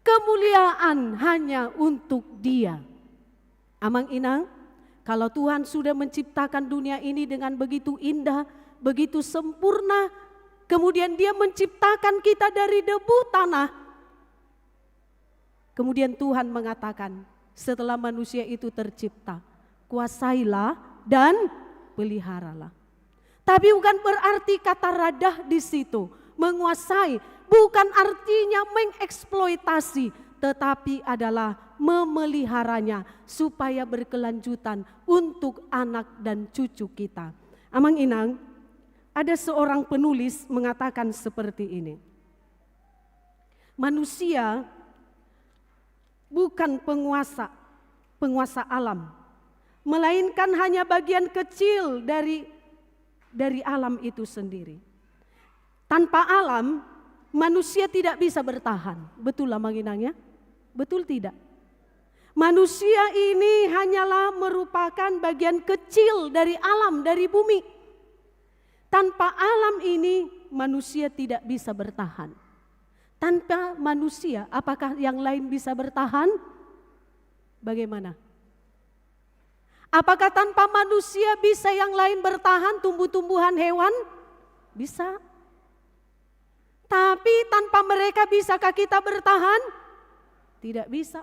Kemuliaan hanya untuk Dia. Amang Inang, kalau Tuhan sudah menciptakan dunia ini dengan begitu indah, begitu sempurna, kemudian Dia menciptakan kita dari debu tanah. Kemudian Tuhan mengatakan, setelah manusia itu tercipta, kuasailah dan peliharalah. Tapi bukan berarti kata radah di situ, menguasai, bukan artinya mengeksploitasi, tetapi adalah memeliharanya supaya berkelanjutan untuk anak dan cucu kita. Amang Inang, ada seorang penulis mengatakan seperti ini. Manusia bukan penguasa alam, melainkan hanya bagian kecil dari alam itu sendiri. Tanpa alam, manusia tidak bisa bertahan. Betul lah Manginang ya? Betul tidak? Manusia ini hanyalah merupakan bagian kecil dari alam, dari bumi. Tanpa alam ini, manusia tidak bisa bertahan. Tanpa manusia, apakah yang lain bisa bertahan? Bagaimana? Apakah tanpa manusia bisa yang lain bertahan, tumbuh-tumbuhan, hewan? Bisa. Tapi tanpa mereka bisakah kita bertahan? Tidak bisa.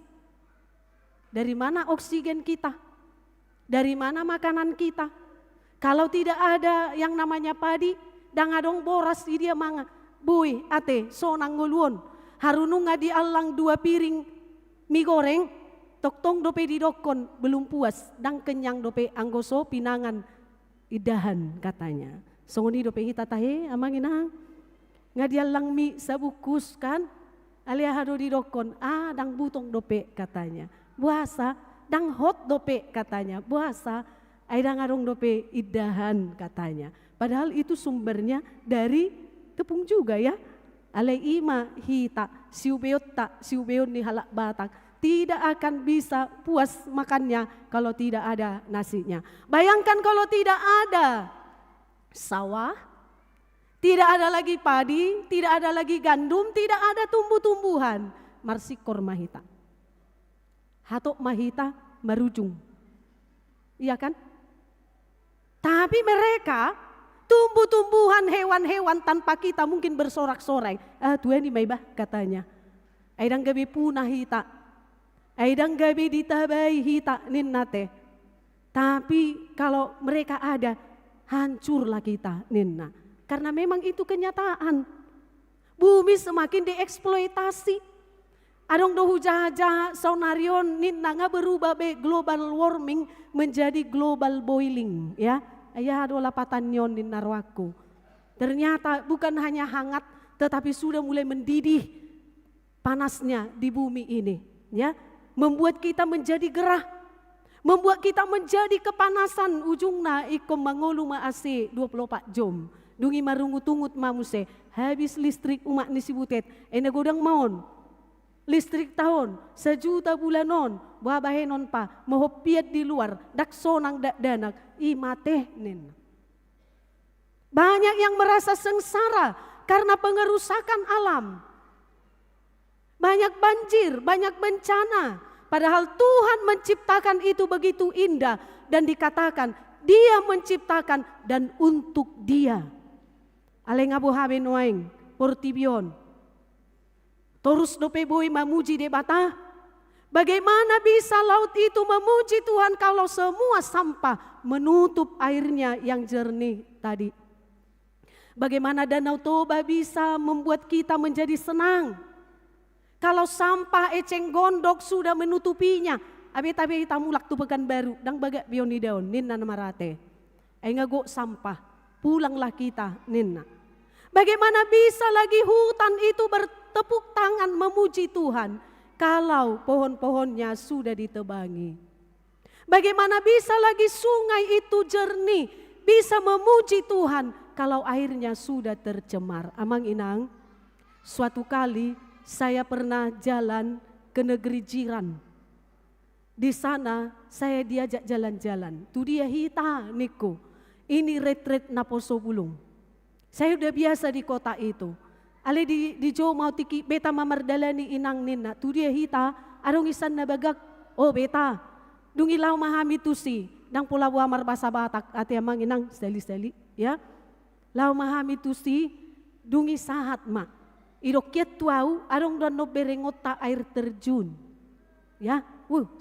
Dari mana oksigen kita? Dari mana makanan kita? Kalau tidak ada yang namanya padi, dan adong boras di dia manga. Bui, ate, sonang nguluon. Harununga di alang 2 piring mie goreng, toktong dope di dokon, belum puas. Dan kenyang dope anggoso pinangan idahan katanya. Songoni dope hita tahe, amang inang. Ngadialang mie sabukus kan? Alia hado di dokon, dang butong dope katanya. Buasa, dang hot dope katanya. Buasa, aidang arong dope idahan katanya. Padahal itu sumbernya dari tepung juga ya. Alai ima hita, siubeon ni halak batak. Tidak akan bisa puas makannya kalau tidak ada nasinya. Bayangkan kalau tidak ada sawah, tidak ada lagi padi, tidak ada lagi gandum, tidak ada tumbuh-tumbuhan. Marsikor mahita. Hatok mahita merujung. Iya kan? Tapi mereka tumbuh-tumbuhan, hewan-hewan tanpa kita mungkin bersorak-sorai. Tuhan ini maibah katanya. Aidang gabi punah hita. Aidang gabi ditabai hita ninnate. Tapi kalau mereka ada, hancurlah kita ninna. Karena memang itu kenyataan. Bumi semakin dieksploitasi. Adong dohu jaha sonarion ninna nga berubah be global warming menjadi global boiling ya. Ayah ado lapatan nyon di narwaku. Ternyata bukan hanya hangat tetapi sudah mulai mendidih panasnya di bumi ini ya. Membuat kita menjadi gerah. Membuat kita menjadi kepanasan ujungna ikom mangolu maase 24 jam. Dungi marungu tungut mamuse habis listrik umak nisibutet ene godang maon. Listrik tahun, 1 juta bulanon, babahenon pa, mahopiat di luar, daksonang danak, imateh nin. Banyak yang merasa sengsara karena pengerusakan alam. Banyak banjir, banyak bencana. Padahal Tuhan menciptakan itu begitu indah dan dikatakan Dia menciptakan dan untuk Dia. Aleng abu haben waeng, portibion. Terus dope boy memuji debata. Bagaimana bisa laut itu memuji Tuhan kalau semua sampah menutup airnya yang jernih tadi? Bagaimana danau Toba bisa membuat kita menjadi senang? Kalau sampah eceng gondok sudah menutupinya, abe-tabe kita mulak tu Pekanbaru, dang bagak bioni daun, ninna namarate. Engago sampah, pulanglah kita, ninna. Bagaimana bisa lagi hutan itu bertepuk tangan memuji Tuhan kalau pohon-pohonnya sudah ditebangi? Bagaimana bisa lagi sungai itu jernih bisa memuji Tuhan kalau airnya sudah tercemar? Amang inang, suatu kali saya pernah jalan ke negeri jiran. Di sana saya diajak jalan-jalan. Tu dia hita niku. Ini retret Naposo Bulung. Saya udah biasa di kota itu. Ale di Jo mau tiki beta mamardalani inang nina. Tu dia hita arong isan na bagak. Oh beta. Dungilaw mahami tu si. Nang pula buamar basa batak ati amang inang seli-seli ya. Law mahami tu si dungi sahat ma. Irokyat tuau arong dan no berengot ta air terjun. Ya,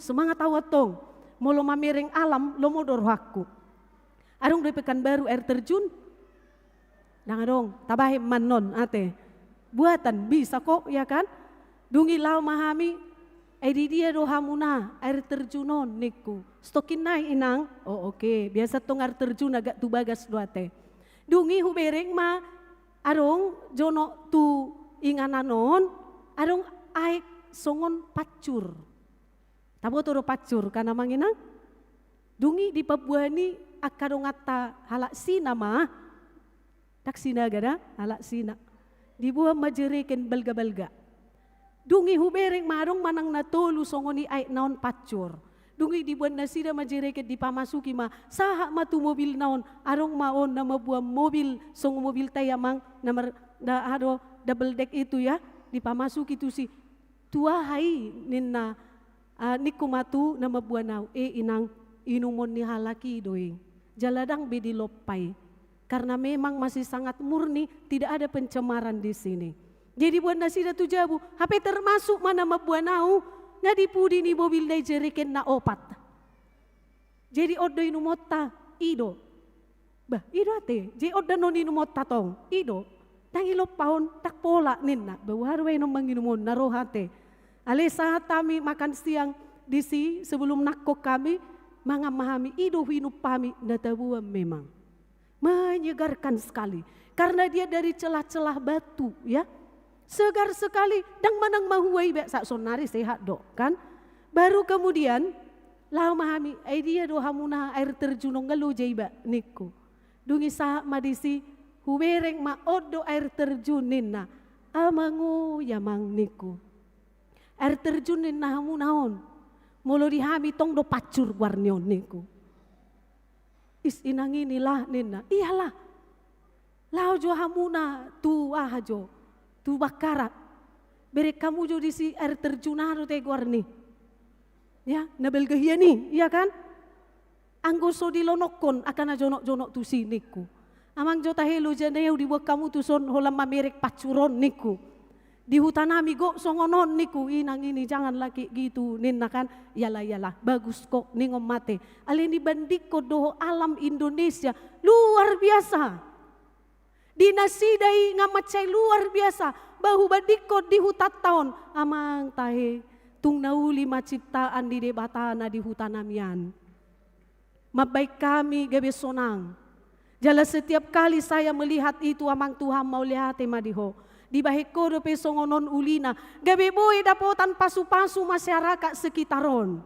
semangat awat tong. Molo mamereng alam lo modor hakku. Arong dari Pekanbaru air terjun. Nang arong tabahe manon ate. Buatan bisa kok ya kan? Dungi lau mahami di dia do hamuna air terjunon niku. Stokin nai inang. Oh oke, biasa tong air terjun agak tu bagas duate. Dungi hubereng ma arong jono tu ingananon arong aik songon pacur. Tabo toro pacur kana manginang. Dungi di Pabuani akadong ata halak sina ma. Tak sina gada halak sina. Dibuah majereken balga-balga. Dungi hubereng marong manang natolu songoni ay naon pacur. Dungi dibuat nasida majereket di pamasuki ma saha matu mobil naon arong maon na mabuah mobil song mobil tayamang na ado double deck itu ya di pamasuki tu si tua hai ninna nikumatu na mabuah nau inang inumon ni halaki doing jaladang bedi lopai karena memang masih sangat murni tidak ada pencemaran di sini. Jadi buat nasida tu jabu, HP termasuk mana mabuah nau, nga dipudi ni mobil day jeriken na opat. Jadi odo inumota, ido. Bah, ido ate, jadi odo non inumota tong, ido. Nang ilop paon, tak pola ninna, bawarwe nung manginumon, narohate. Ale saat kami makan siang di si sebelum nakok kami, mga mahami, ido hinupami, natabuan memang. Menyegarkan sekali, karena dia dari celah-celah batu, ya. Segar sekali, dang manang mahuai be sak sonari sehat dok kan. Baru kemudian lau mahami dia do hamuna air terjun ngalu jaiba niku. Dungi sa madisi hubereng ma odo air terjun ninna amangu yamang niku. Air terjun ninna hamunaon. Molo dihami tong do pacur warnion niku. Is inang inilah ninna. Iyalah. Lau jo hamuna tu ahajo. Tu bakara. Beri kamu jo di si air terjunaro te guarni. Ya, nabel gahiani, iya kan? Anggoso di lonokon akan jonok-jonok tu si niku. Amang jo tahelo janeu di buat kamu tu son holam mamerek pacuron niku. Di hutan amigo songonon niku inang ini jangan lagi gitu ninna kan. Yalah bagus kok ningom mate. Alini bandiko doho alam Indonesia luar biasa. Dinasidai ngamacay luar biasa. Bahu badiko di hutan tahun. Amang tahe tung nauli maciptaan di debatana di hutan amian. Mabaik kami gabe sonang. Jala setiap kali saya melihat itu amang Tuhan mau lihat madiho. Di bahiko do pesongonon ulina. Gabe boy dapotan pasu-pasu masyarakat sekitaron.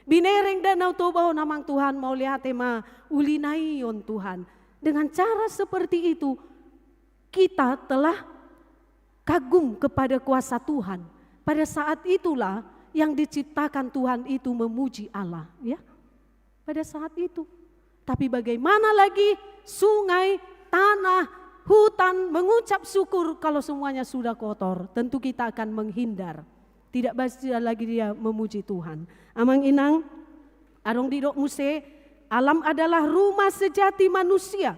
Binereng danau tobao namang Tuhan mau lihat ma ulinai on Tuhan. Dengan cara seperti itu kita telah kagum kepada kuasa Tuhan. Pada saat itulah yang diciptakan Tuhan itu memuji Allah, ya. Pada saat itu. Tapi bagaimana lagi sungai, tanah, hutan mengucap syukur kalau semuanya sudah kotor. Tentu kita akan menghindar. Tidak bisa lagi dia memuji Tuhan. Amang inang, arong didok muse, alam adalah rumah sejati manusia.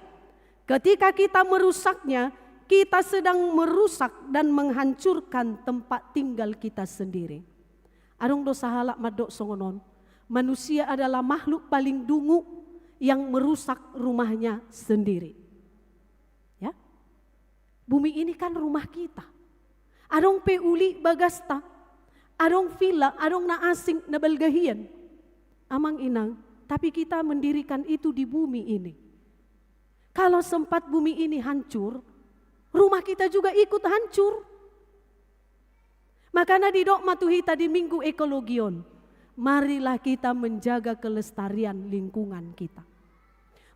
Ketika kita merusaknya, kita sedang merusak dan menghancurkan tempat tinggal kita sendiri. Arong dosa halak madok songonon. Manusia adalah makhluk paling dungu yang merusak rumahnya sendiri. Ya, bumi ini kan rumah kita. Arong peuli bagasta, arong villa, arong na asing na balgahian. Amang inang, tapi kita mendirikan itu di bumi ini. Kalau sempat bumi ini hancur, rumah kita juga ikut hancur. Makanya di dok matuhi tadi minggu ekologion. Marilah kita menjaga kelestarian lingkungan kita.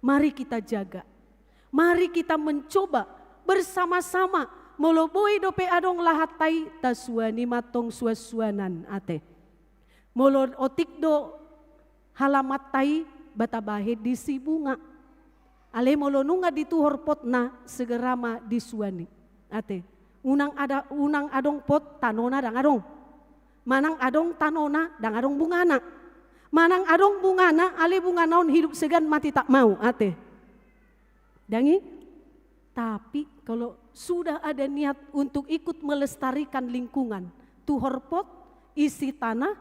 Mari kita jaga. Mari kita mencoba bersama-sama. Moloboi dope adong lahatai taswani matong suasuanan ate. Molo otik do halamatai batabahe di si bunga. Ale molo nunga dituhor potna segerama disuani. Ate, unang adong pot tanona dang adong. Manang adong tanona dang adong bungana. Manang adong bungana ale bunga naon hidup segan mati tak mau. Ate. Dangi, tapi kalau sudah ada niat untuk ikut melestarikan lingkungan, tuhor pot, isi tanah,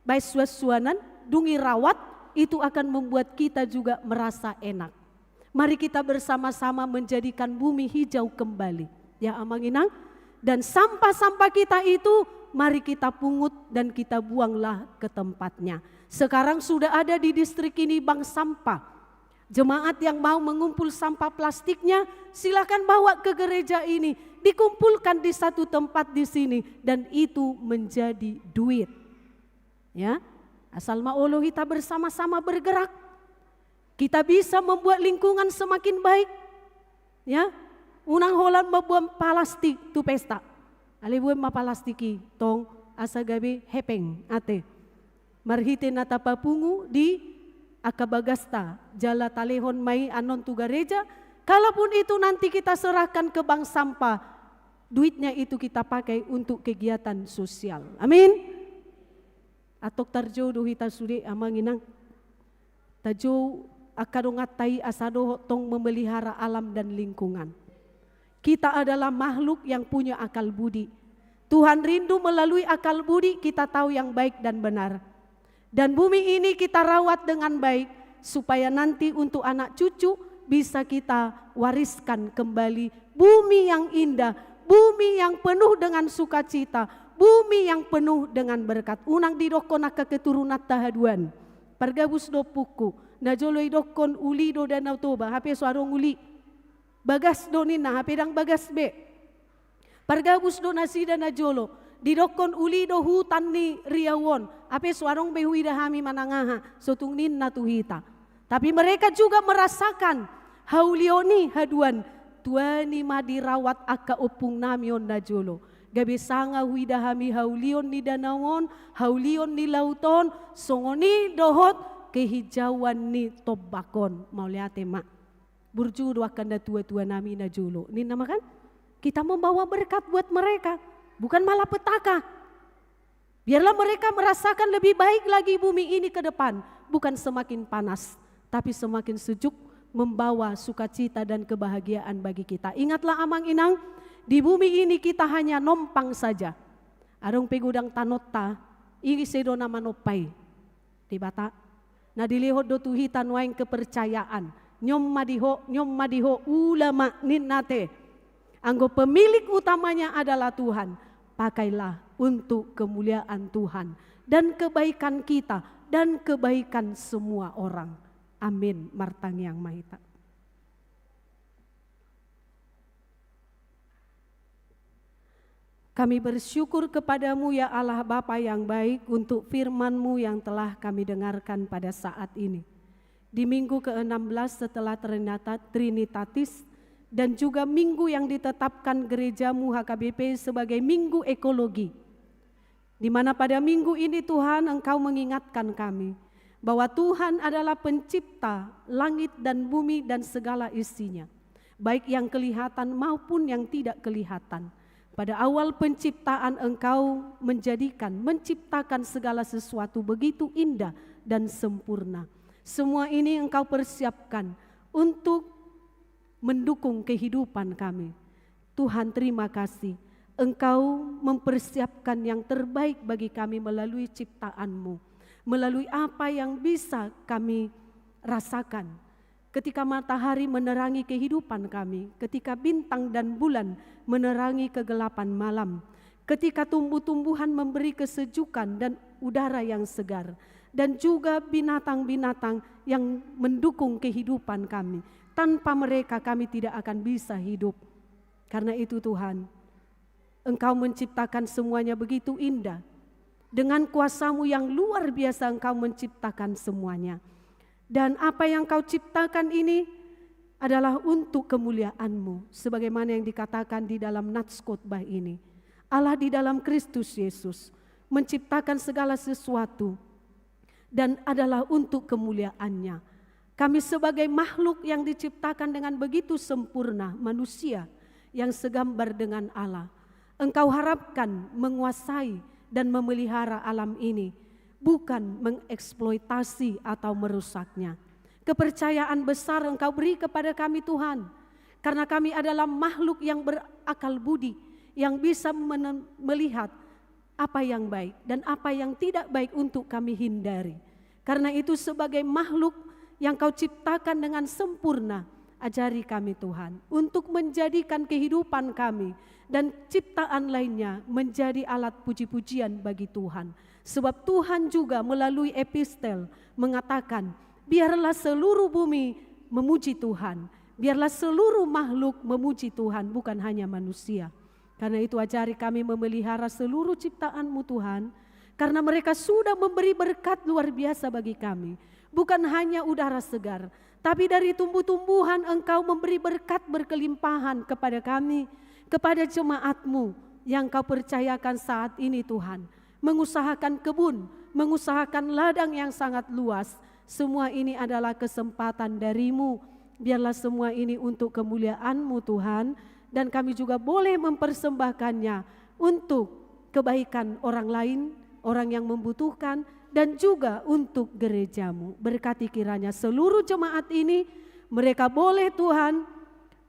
baik suasuanan, dungi rawat, itu akan membuat kita juga merasa enak. Mari kita bersama-sama menjadikan bumi hijau kembali. Ya Amang Inang. Dan sampah-sampah kita itu mari kita pungut dan kita buanglah ke tempatnya. Sekarang sudah ada di distrik ini bank sampah. Jemaat yang mau mengumpul sampah plastiknya silakan bawa ke gereja ini. Dikumpulkan di satu tempat di sini dan itu menjadi duit. Ya, asal maolo kita bersama-sama bergerak. Kita bisa membuat lingkungan semakin baik. Ya, unang holan membuat plastik tu pesta. Ali buat ma plastiki tong asa gabi hepeng ate. Marhite nata papungu di akabagasta jala talehon mai anon tu gereja. Kalaupun itu nanti kita serahkan ke bank sampah, duitnya itu kita pakai untuk kegiatan sosial. Amin. Atok tarjo dohita sude Amang Inang. Tajo akadongatai asado tong memelihara alam dan lingkungan. Kita adalah makhluk yang punya akal budi. Tuhan rindu melalui akal budi kita tahu yang baik dan benar. Dan bumi ini kita rawat dengan baik supaya nanti untuk anak cucu bisa kita wariskan kembali bumi yang indah, bumi yang penuh dengan sukacita, bumi yang penuh dengan berkat. Unang didokon aka keturunan tahaduan. Pargabus do puku, najoloi dokon uli do danau toba, hape suarong uli. Bagas do nina, hape dang bagas be. Pargabus do nasida najolo, didokon uli do hutan ni riawon, hape suarong behui dahami manangaha, sotung nina tuhita. Tapi mereka juga merasakan haulioni haduan, tuani madirawat aka opung namion najolo. Gabi sanga huidahami haulion ni danawon, haulion ni lauton, songoni dohot kehijauan ni tobakon. Mau lihat mak, burjudu akan da tua-tua nami najolo. Ini nama kan? Kita membawa berkat buat mereka, bukan malah petaka. Biarlah mereka merasakan lebih baik lagi bumi ini ke depan, bukan semakin panas, tapi semakin sejuk, membawa sukacita dan kebahagiaan bagi kita. Ingatlah Amang Inang, di bumi ini kita hanya nompang saja. Arong pegudang tanota, iri sedo nama nopai. Di bata, na dilihod do tuhitan waing kepercayaan. Nyom madiho ulama ninnate. Anggo pemilik utamanya adalah Tuhan. Pakailah untuk kemuliaan Tuhan dan kebaikan kita dan kebaikan semua orang. Amin. Martang yang mahita. Kami bersyukur kepadamu ya Allah Bapa yang baik untuk firman-Mu yang telah kami dengarkan pada saat ini. Di minggu ke-16 setelah Trinitatis dan juga minggu yang ditetapkan gerejamu HKBP sebagai minggu ekologi. Di mana pada minggu ini Tuhan Engkau mengingatkan kami bahwa Tuhan adalah pencipta langit dan bumi dan segala isinya. Baik yang kelihatan maupun yang tidak kelihatan. Pada awal penciptaan Engkau menciptakan segala sesuatu begitu indah dan sempurna. Semua ini Engkau persiapkan untuk mendukung kehidupan kami. Tuhan terima kasih. Engkau mempersiapkan yang terbaik bagi kami melalui ciptaan-Mu. Melalui apa yang bisa kami rasakan. Ketika matahari menerangi kehidupan kami, ketika bintang dan bulan menerangi kegelapan malam, ketika tumbuh-tumbuhan memberi kesejukan dan udara yang segar, dan juga binatang-binatang yang mendukung kehidupan kami. Tanpa mereka kami tidak akan bisa hidup. Karena itu Tuhan, Engkau menciptakan semuanya begitu indah. Dengan kuasa-Mu yang luar biasa Engkau menciptakan semuanya. Dan apa yang Kau ciptakan ini adalah untuk kemuliaan-Mu. Sebagaimana yang dikatakan di dalam nats khotbah ini. Allah di dalam Kristus Yesus menciptakan segala sesuatu dan adalah untuk kemuliaan-Nya. Kami sebagai makhluk yang diciptakan dengan begitu sempurna, manusia yang segambar dengan Allah. Engkau harapkan menguasai dan memelihara alam ini, bukan mengeksploitasi atau merusaknya. Kepercayaan besar Engkau beri kepada kami Tuhan, karena kami adalah makhluk yang berakal budi, yang bisa melihat apa yang baik dan apa yang tidak baik untuk kami hindari. Karena itu sebagai makhluk yang Kau ciptakan dengan sempurna, Ajari kami Tuhan untuk menjadikan kehidupan kami dan ciptaan lainnya menjadi alat puji-pujian bagi Tuhan. Sebab Tuhan juga melalui epistel mengatakan, biarlah seluruh bumi memuji Tuhan. Biarlah seluruh makhluk memuji Tuhan, bukan hanya manusia. Karena itu ajari kami memelihara seluruh ciptaan-Mu Tuhan, karena mereka sudah memberi berkat luar biasa bagi kami. Bukan hanya udara segar, tapi dari tumbuh-tumbuhan Engkau memberi berkat berkelimpahan kepada kami, kepada jemaat-Mu yang Kau percayakan saat ini Tuhan. Mengusahakan kebun, mengusahakan ladang yang sangat luas. Semua ini adalah kesempatan dari-Mu. Biarlah semua ini untuk kemuliaan-Mu Tuhan, dan kami juga boleh mempersembahkannya untuk kebaikan orang lain, orang yang membutuhkan, dan juga untuk gereja-Mu. Berkati kiranya seluruh jemaat ini, mereka boleh Tuhan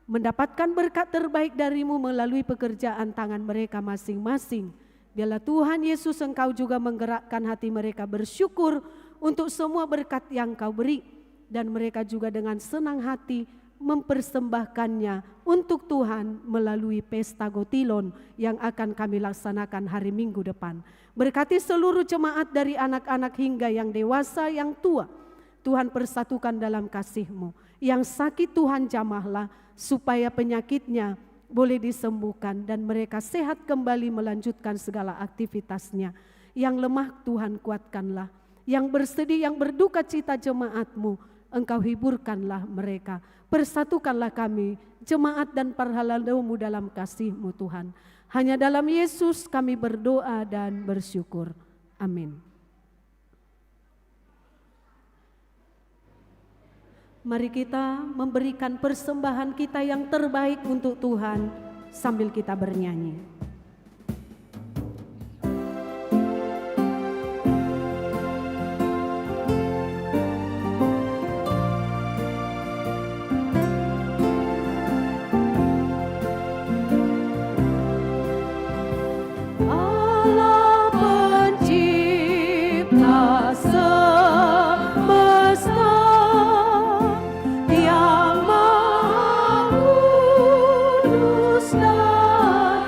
mendapatkan berkat terbaik dari-Mu melalui pekerjaan tangan mereka masing-masing. Biarlah Tuhan Yesus Engkau juga menggerakkan hati mereka bersyukur untuk semua berkat yang Kau beri, dan mereka juga dengan senang hati mempersembahkannya untuk Tuhan melalui pesta Gotilon yang akan kami laksanakan hari Minggu depan. Berkati seluruh jemaat dari anak-anak hingga yang dewasa, yang tua. Tuhan persatukan dalam kasih-Mu. Yang sakit Tuhan jamahlah supaya penyakitnya boleh disembuhkan dan mereka sehat kembali melanjutkan segala aktivitasnya. Yang lemah Tuhan kuatkanlah. Yang bersedih, yang berduka cita jemaat-Mu, Engkau hiburkanlah mereka. Persatukanlah kami, jemaat dan para halamu dalam kasih-Mu Tuhan. Hanya dalam Yesus kami berdoa dan bersyukur. Amin. Mari kita memberikan persembahan kita yang terbaik untuk Tuhan sambil kita bernyanyi. Yang Maha Kudus dan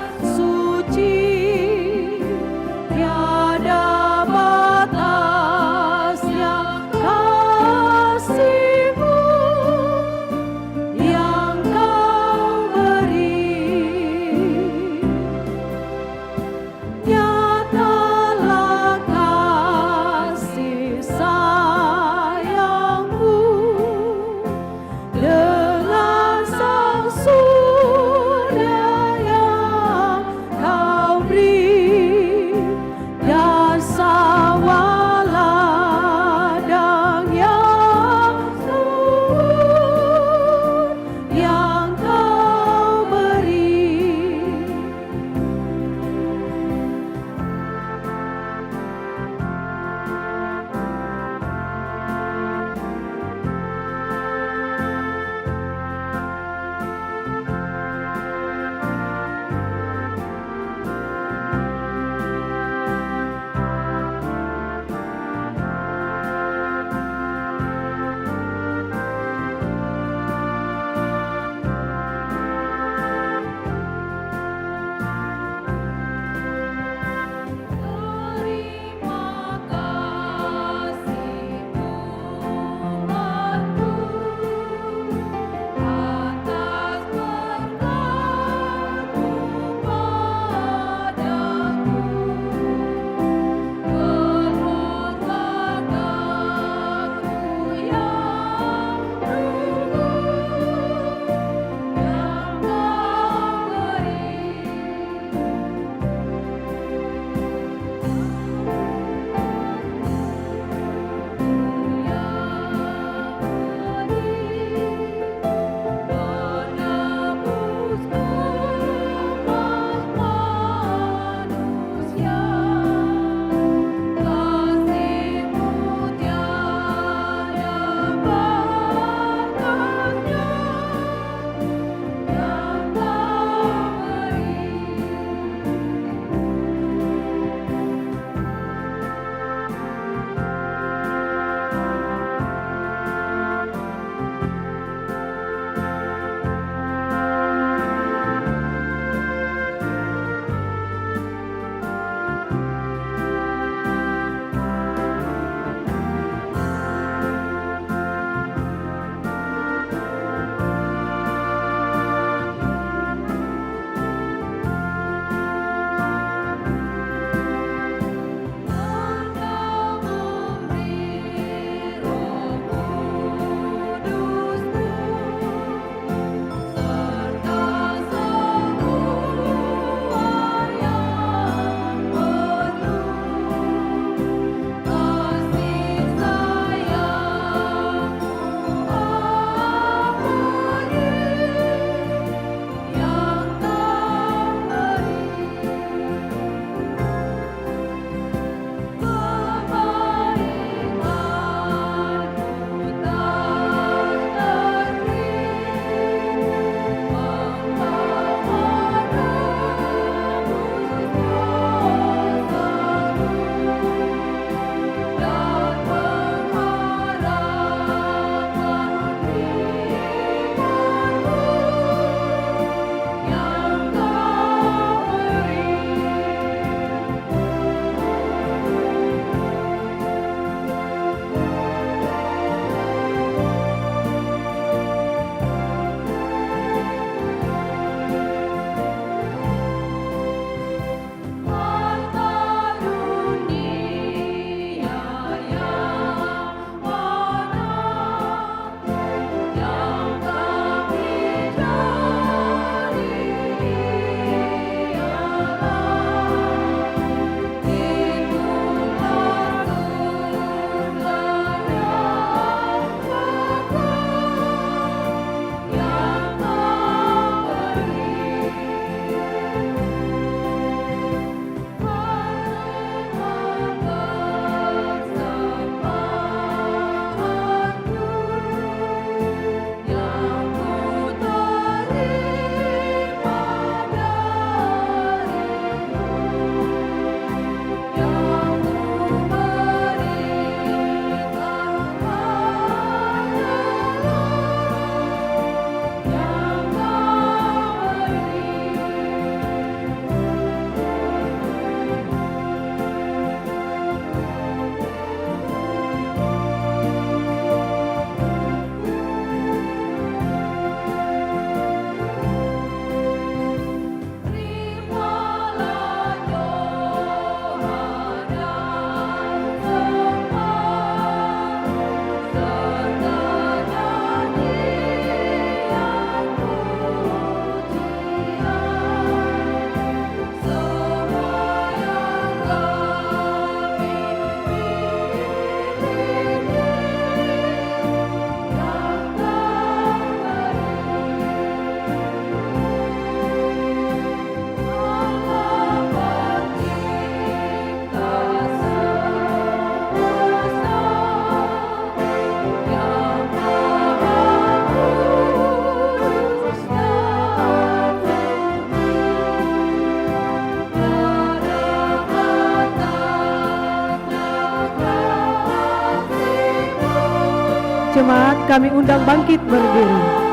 jemaat kami undang bangkit berdiri.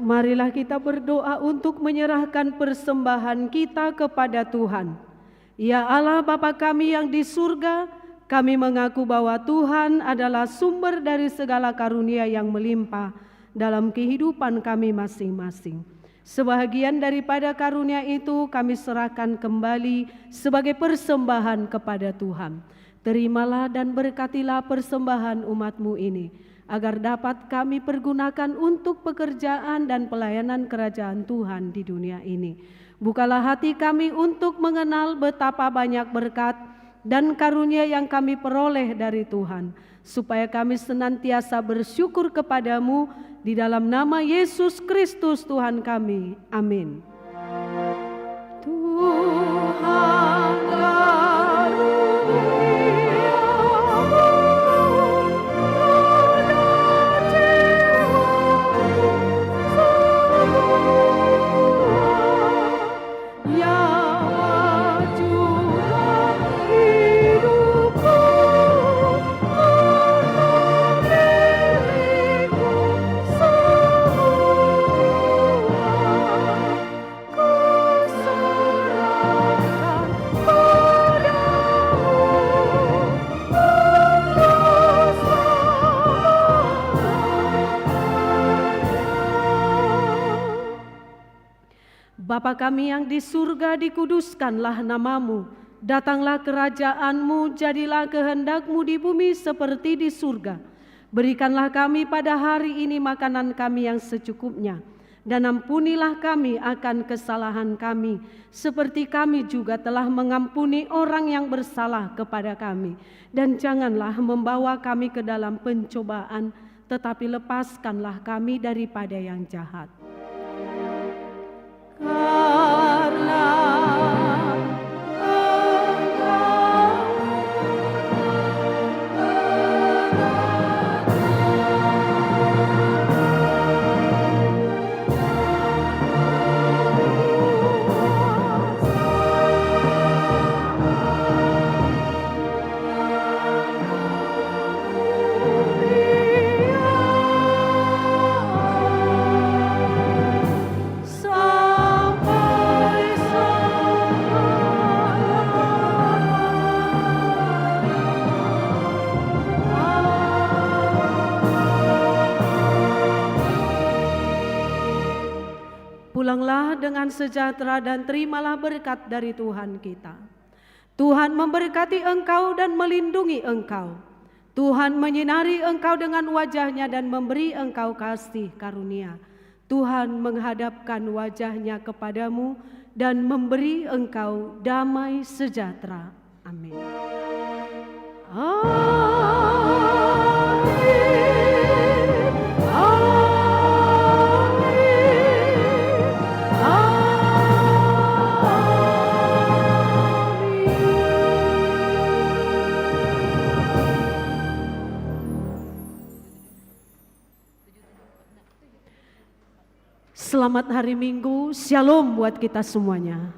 Marilah kita berdoa untuk menyerahkan persembahan kita kepada Tuhan. Ya Allah Bapa kami yang di surga, kami mengaku bahwa Tuhan adalah sumber dari segala karunia yang melimpah dalam kehidupan kami masing-masing. Sebahagian daripada karunia itu kami serahkan kembali sebagai persembahan kepada Tuhan. Terimalah dan berkatilah persembahan umat-Mu ini, agar dapat kami pergunakan untuk pekerjaan dan pelayanan kerajaan Tuhan di dunia ini. Bukalah hati kami untuk mengenal betapa banyak berkat dan karunia yang kami peroleh dari Tuhan, supaya kami senantiasa bersyukur kepadamu di dalam nama Yesus Kristus Tuhan kami. Amin. Tuhan Bapa kami yang di surga, dikuduskanlah namamu. Datanglah kerajaan-Mu, jadilah kehendak-Mu di bumi seperti di surga. Berikanlah kami pada hari ini makanan kami yang secukupnya. Dan ampunilah kami akan kesalahan kami, seperti kami juga telah mengampuni orang yang bersalah kepada kami. Dan janganlah membawa kami ke dalam pencobaan, tetapi lepaskanlah kami daripada yang jahat. Karena pulanglah dengan sejahtera dan terimalah berkat dari Tuhan kita. Tuhan memberkati engkau dan melindungi engkau. Tuhan menyinari engkau dengan wajah-Nya dan memberi engkau kasih karunia. Tuhan menghadapkan wajah-Nya kepadamu dan memberi engkau damai sejahtera. Amin. Selamat hari Minggu, Shalom buat kita semuanya.